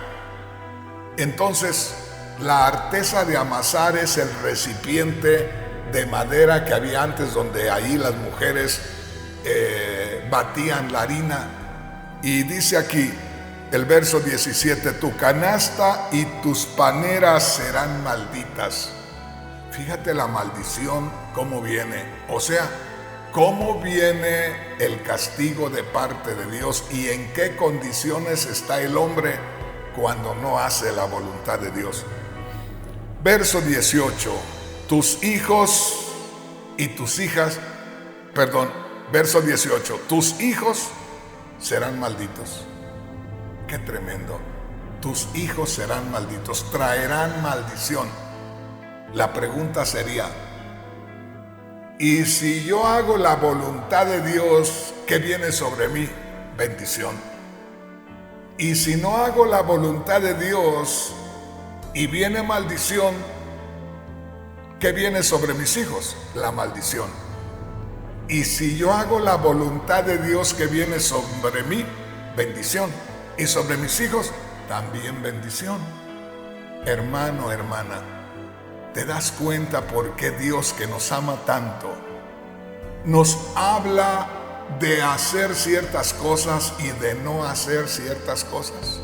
Entonces la arteza de amasar es el recipiente de madera que había antes, donde ahí las mujeres batían la harina. Y dice aquí el verso 17: tu canasta y tus paneras serán malditas. Fíjate la maldición cómo viene, o sea, cómo viene el castigo de parte de Dios y en qué condiciones está el hombre cuando no hace la voluntad de Dios. Verso 18: tus hijos y tus hijas, verso 18, tus hijos serán malditos. Qué tremendo. Tus hijos serán malditos, traerán maldición. La pregunta sería: ¿y si yo hago la voluntad de Dios, qué viene sobre mí? Bendición. Y si no hago la voluntad de Dios y viene maldición, ¿qué viene sobre mis hijos? La maldición. Y si yo hago la voluntad de Dios, ¿qué viene sobre mí? Bendición. Y sobre mis hijos, también bendición. Hermano, hermana, ¿te das cuenta por qué Dios, que nos ama tanto, nos habla de hacer ciertas cosas y de no hacer ciertas cosas?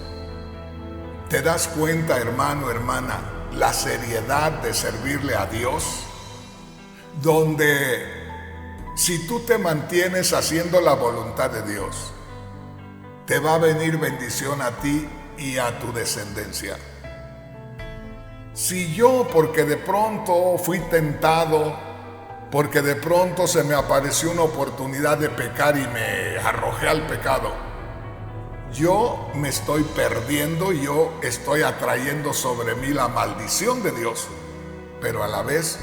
¿Te das cuenta, hermano, hermana, la seriedad de servirle a Dios? Donde si tú te mantienes haciendo la voluntad de Dios, te va a venir bendición a ti y a tu descendencia. Si yo, porque de pronto fui tentado, porque de pronto se me apareció una oportunidad de pecar y me arrojé al pecado, yo me estoy perdiendo, yo estoy atrayendo sobre mí la maldición de Dios, pero a la vez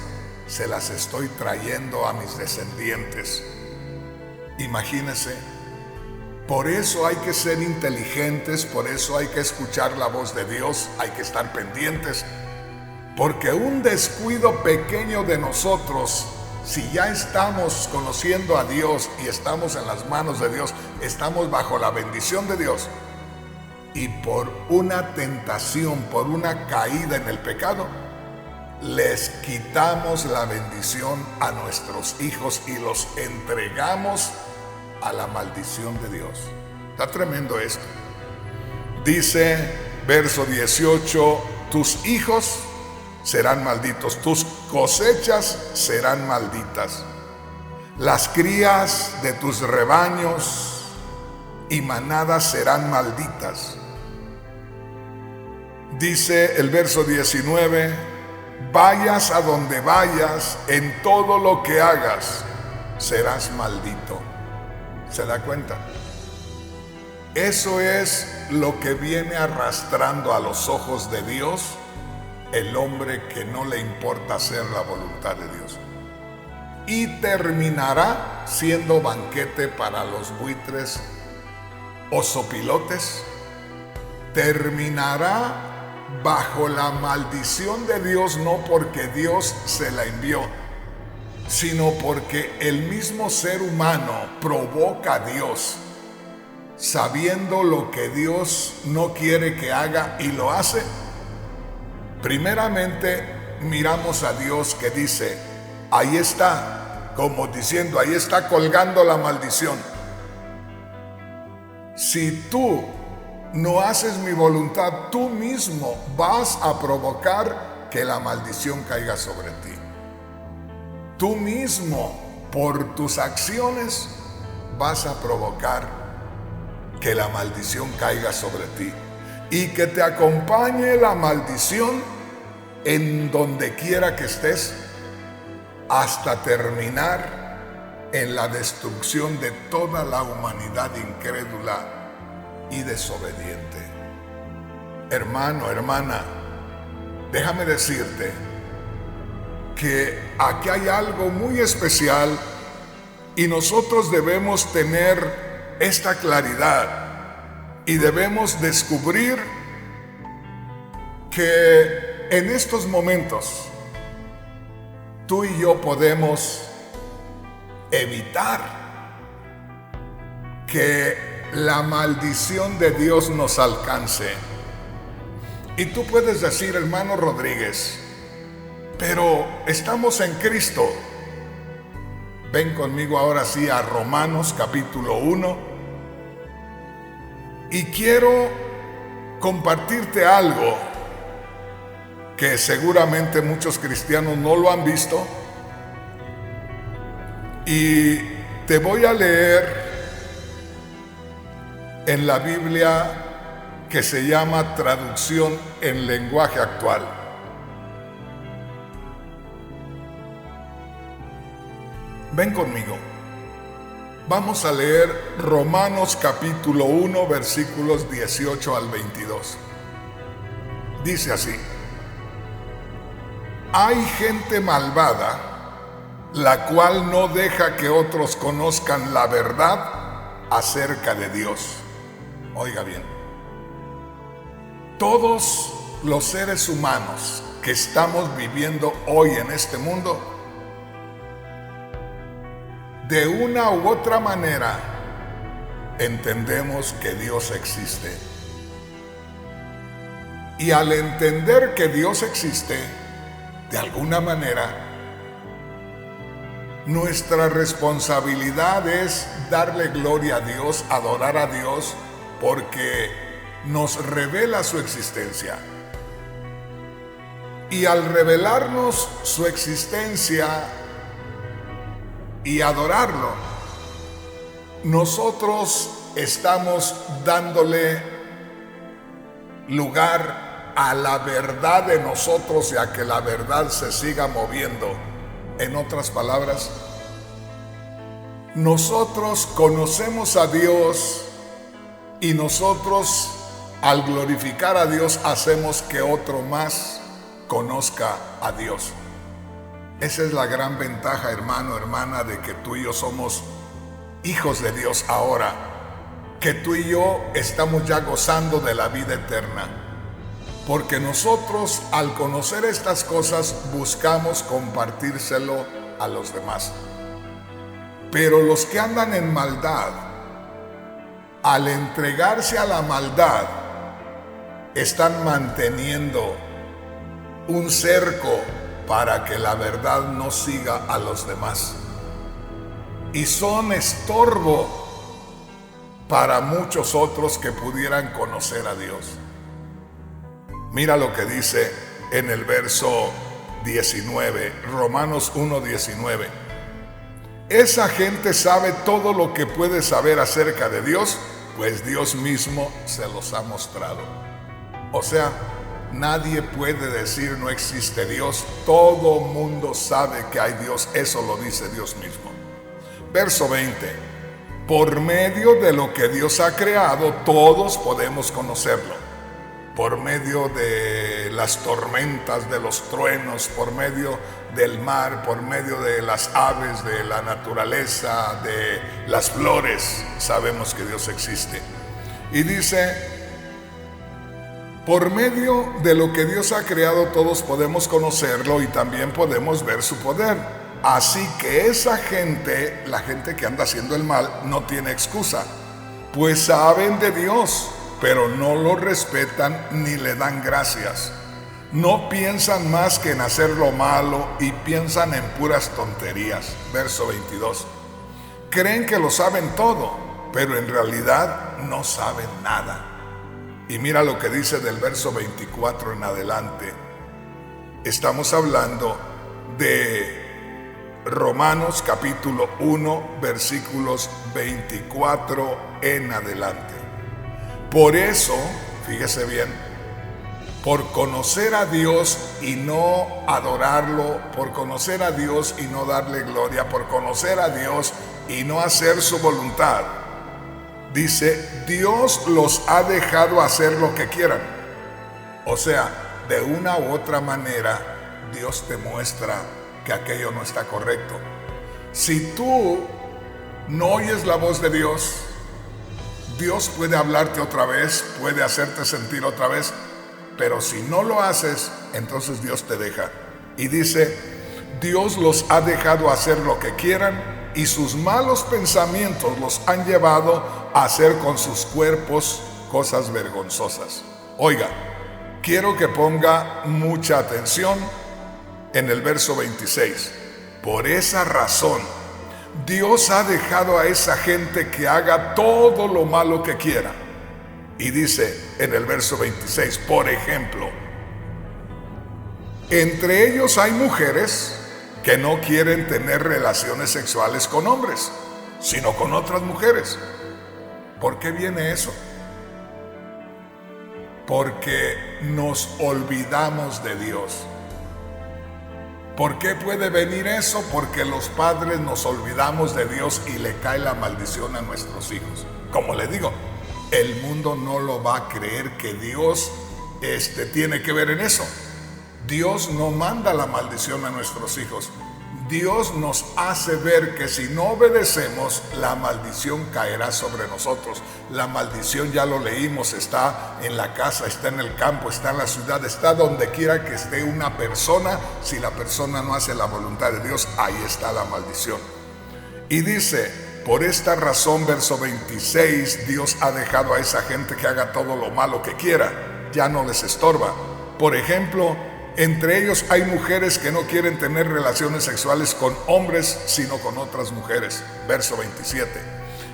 se las estoy trayendo a mis descendientes. Imagínense. Por eso hay que ser inteligentes, por eso hay que escuchar la voz de Dios, hay que estar pendientes, porque un descuido pequeño de nosotros, si ya estamos conociendo a Dios y estamos en las manos de Dios, estamos bajo la bendición de Dios, y por una tentación, por una caída en el pecado, les quitamos la bendición a nuestros hijos y los entregamos a la maldición de Dios. Está tremendo esto. Dice verso 18: tus hijos serán malditos, tus cosechas serán malditas, las crías de tus rebaños y manadas serán malditas. Dice el verso 19: vayas a donde vayas, en todo lo que hagas serás maldito. ¿Se da cuenta? Eso es lo que viene arrastrando a los ojos de Dios el hombre que no le importa hacer la voluntad de Dios. y terminará siendo banquete para los buitres o sopilotes. Terminará bajo la maldición de Dios, no porque Dios se la envió, sino porque el mismo ser humano provoca a Dios, sabiendo lo que Dios no quiere que haga y lo hace. Primeramente miramos a Dios que dice, ahí está, como diciendo, ahí está colgando la maldición. Si tú no haces mi voluntad, tú mismo vas a provocar que la maldición caiga sobre ti. Tú mismo, por tus acciones, vas a provocar que la maldición caiga sobre ti y que te acompañe la maldición en donde quiera que estés, hasta terminar en la destrucción de toda la humanidad incrédula y desobediente. Hermano, hermana, déjame decirte que aquí hay algo muy especial y nosotros debemos tener esta claridad y debemos descubrir que en estos momentos tú y yo podemos evitar que la maldición de Dios nos alcance. Y tú puedes decir, hermano Rodríguez, pero estamos en Cristo. Ven conmigo ahora sí a Romanos capítulo 1 y quiero compartirte algo que seguramente muchos cristianos no lo han visto, y te voy a leer en la Biblia que se llama Traducción en Lenguaje Actual. Ven conmigo. Vamos a leer Romanos capítulo 1, versículos 18 al 22. Dice así: hay gente malvada, la cual no deja que otros conozcan la verdad acerca de Dios. Oiga bien, todos los seres humanos que estamos viviendo hoy en este mundo, de una u otra manera, entendemos que Dios existe. Y al entender que Dios existe, de alguna manera, nuestra responsabilidad es darle gloria a Dios, adorar a Dios, porque nos revela su existencia. Y al revelarnos su existencia y adorarlo, nosotros estamos dándole lugar a la verdad de nosotros y a que la verdad se siga moviendo. En otras palabras, nosotros conocemos a Dios y nosotros, al glorificar a Dios, hacemos que otro más conozca a Dios. Esa es la gran ventaja, hermano, hermana, de que tú y yo somos hijos de Dios ahora, que tú y yo estamos ya gozando de la vida eterna, porque nosotros, al conocer estas cosas, buscamos compartírselo a los demás. Pero los que andan en maldad, al entregarse a la maldad, están manteniendo un cerco para que la verdad no siga a los demás. Y son estorbo para muchos otros que pudieran conocer a Dios. Mira lo que dice en el verso 19, Romanos 1:19. Esa gente sabe todo lo que puede saber acerca de Dios, pues Dios mismo se los ha mostrado. O sea, nadie puede decir no existe Dios. Todo mundo sabe que hay Dios. Eso lo dice Dios mismo. Verso 20. Por medio de lo que Dios ha creado, todos podemos conocerlo. por medio de las tormentas, de los truenos, por medio del mar, por medio de las aves, de la naturaleza, de las flores, sabemos que Dios existe. Y dice, por medio de lo que Dios ha creado todos podemos conocerlo y también podemos ver su poder. Así que esa gente, la gente que anda haciendo el mal, no tiene excusa, pues saben de Dios, pero no lo respetan ni le dan gracias. No piensan más que en hacer lo malo y piensan en puras tonterías. Verso 22. Creen que lo saben todo, pero en realidad no saben nada. Y mira lo que dice del verso 24 en adelante. Estamos hablando de Romanos capítulo 1, versículos 24 en adelante. Por eso, fíjese bien, por conocer a Dios y no adorarlo, por conocer a Dios y no darle gloria, por conocer a Dios y no hacer su voluntad, dice, Dios los ha dejado hacer lo que quieran. O sea, de una u otra manera, Dios te muestra que aquello no está correcto. Si tú no oyes la voz de Dios, Dios puede hablarte otra vez, puede hacerte sentir otra vez, pero si no lo haces, entonces Dios te deja. Y dice, Dios los ha dejado hacer lo que quieran y sus malos pensamientos los han llevado a hacer con sus cuerpos cosas vergonzosas. Oiga, quiero que ponga mucha atención en el verso 26. Por esa razón, Dios ha dejado a esa gente que haga todo lo malo que quiera. Y dice en el verso 26, por ejemplo, entre ellos hay mujeres que no quieren tener relaciones sexuales con hombres, sino con otras mujeres. ¿Por qué viene eso? Porque nos olvidamos de Dios. ¿Por qué puede venir eso? Porque los padres nos olvidamos de Dios y le cae la maldición a nuestros hijos. Como le digo, el mundo no lo va a creer que Dios tiene que ver en eso. Dios no manda la maldición a nuestros hijos. Dios nos hace ver que si no obedecemos, la maldición caerá sobre nosotros. La maldición, ya lo leímos, está en la casa, está en el campo, está en la ciudad, está donde quiera que esté una persona. Si la persona no hace la voluntad de Dios, ahí está la maldición. Y dice, por esta razón, verso 26, Dios ha dejado a esa gente que haga todo lo malo que quiera. Ya no les estorba. Por ejemplo, entre ellos hay mujeres que no quieren tener relaciones sexuales con hombres, sino con otras mujeres. Verso 27.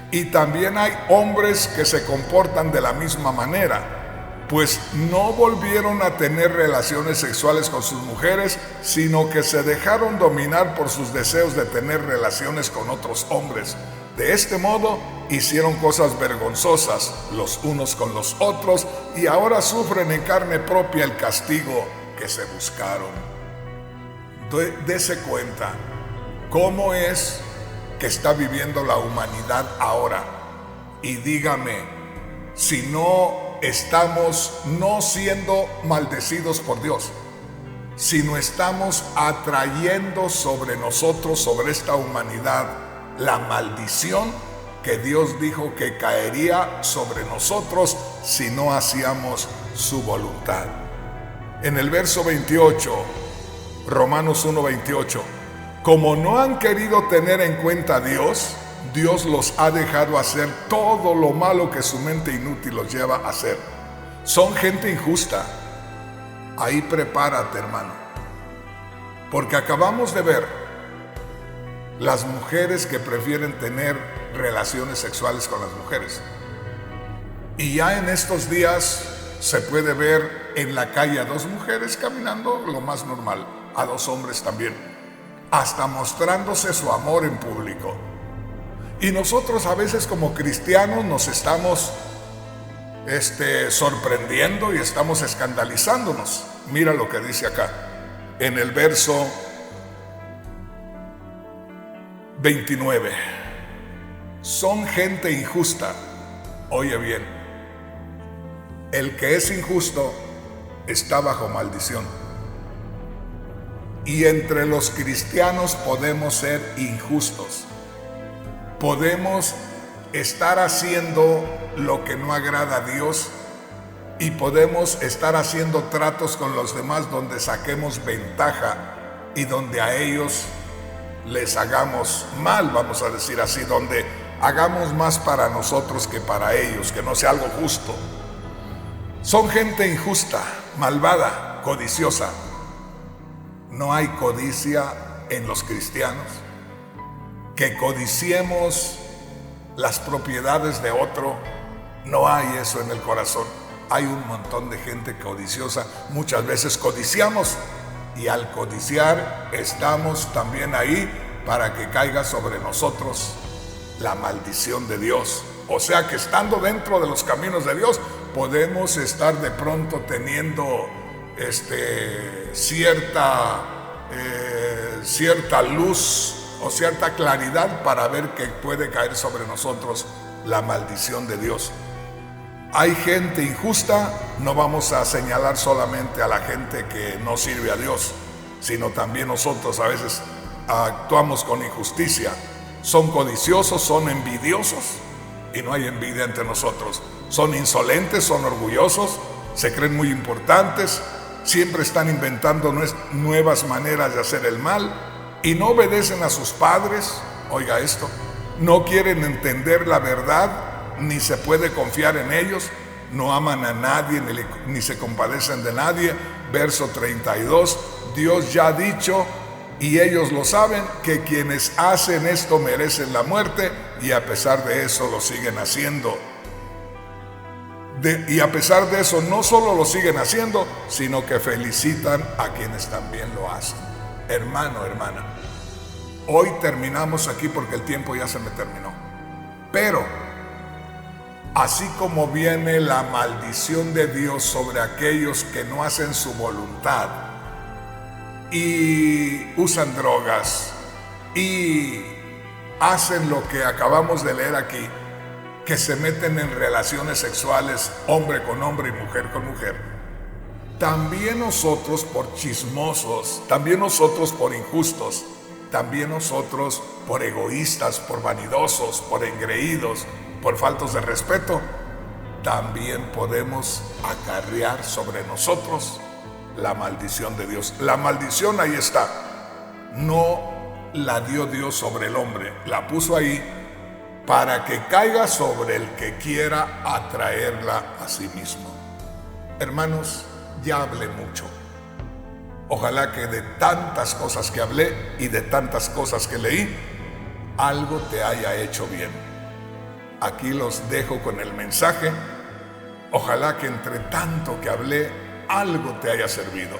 Y también hay hombres que se comportan de la misma manera, pues no volvieron a tener relaciones sexuales con sus mujeres, sino que se dejaron dominar por sus deseos de tener relaciones con otros hombres. De este modo hicieron cosas vergonzosas los unos con los otros y ahora sufren en carne propia el castigo que se buscaron. Dese cuenta cómo es que está viviendo la humanidad ahora y dígame si no estamos no siendo maldecidos por Dios, sino estamos atrayendo sobre nosotros, sobre esta humanidad, la maldición que Dios dijo que caería sobre nosotros si no hacíamos su voluntad. En el verso 28, Romanos 1:28, como no han querido tener en cuenta a Dios, Dios los ha dejado hacer todo lo malo que su mente inútil los lleva a hacer. Son gente injusta. Ahí prepárate, hermano, porque acabamos de ver las mujeres que prefieren tener relaciones sexuales con las mujeres. Y ya en estos días se puede ver en la calle a dos mujeres caminando lo más normal, a dos hombres también, hasta mostrándose su amor en público. Y nosotros a veces como cristianos nos estamos sorprendiendo y estamos escandalizándonos. Mira lo que dice acá, en el verso 29. Son gente injusta. Oye bien. El que es injusto está bajo maldición. Y entre los cristianos podemos ser injustos. Podemos estar haciendo lo que no agrada a Dios y podemos estar haciendo tratos con los demás donde saquemos ventaja y donde a ellos les hagamos mal, vamos a decir así, donde hagamos más para nosotros que para ellos, que no sea algo justo. Son gente injusta, malvada, codiciosa. No hay codicia en los cristianos. Que codiciemos las propiedades de otro, no hay eso en el corazón. Hay un montón de gente codiciosa. Muchas veces codiciamos y al codiciar estamos también ahí para que caiga sobre nosotros la maldición de Dios. O sea que estando dentro de los caminos de Dios podemos estar de pronto teniendo cierta luz o cierta claridad para ver que puede caer sobre nosotros la maldición de Dios. Hay gente injusta, no vamos a señalar solamente a la gente que no sirve a Dios, sino también nosotros a veces actuamos con injusticia. Son codiciosos, son envidiosos y no hay envidia entre nosotros. Son insolentes, son orgullosos, se creen muy importantes, siempre están inventando nuevas maneras de hacer el mal y no obedecen a sus padres. Oiga esto, no quieren entender la verdad, ni se puede confiar en ellos, no aman a nadie, ni se compadecen de nadie. Verso 32, Dios ya ha dicho, y ellos lo saben, que quienes hacen esto merecen la muerte, y a pesar de eso lo siguen haciendo. Y a pesar de eso no solo lo siguen haciendo, sino que felicitan a quienes también lo hacen. Hermano, hermana, hoy terminamos aquí porque el tiempo ya se me terminó. Pero así como viene la maldición de Dios sobre aquellos que no hacen su voluntad y usan drogas y hacen lo que acabamos de leer aquí, que se meten en relaciones sexuales hombre con hombre y mujer con mujer, también nosotros por chismosos, también nosotros por injustos, también nosotros por egoístas, por vanidosos, por engreídos, por faltos de respeto, también podemos acarrear sobre nosotros la maldición de Dios. La maldición ahí está, no la dio Dios sobre el hombre, la puso ahí para que caiga sobre el que quiera atraerla a sí mismo. Hermanos, ya hablé mucho. Ojalá que de tantas cosas que hablé y de tantas cosas que leí, algo te haya hecho bien. Aquí los dejo con el mensaje. Ojalá que entre tanto que hablé, algo te haya servido.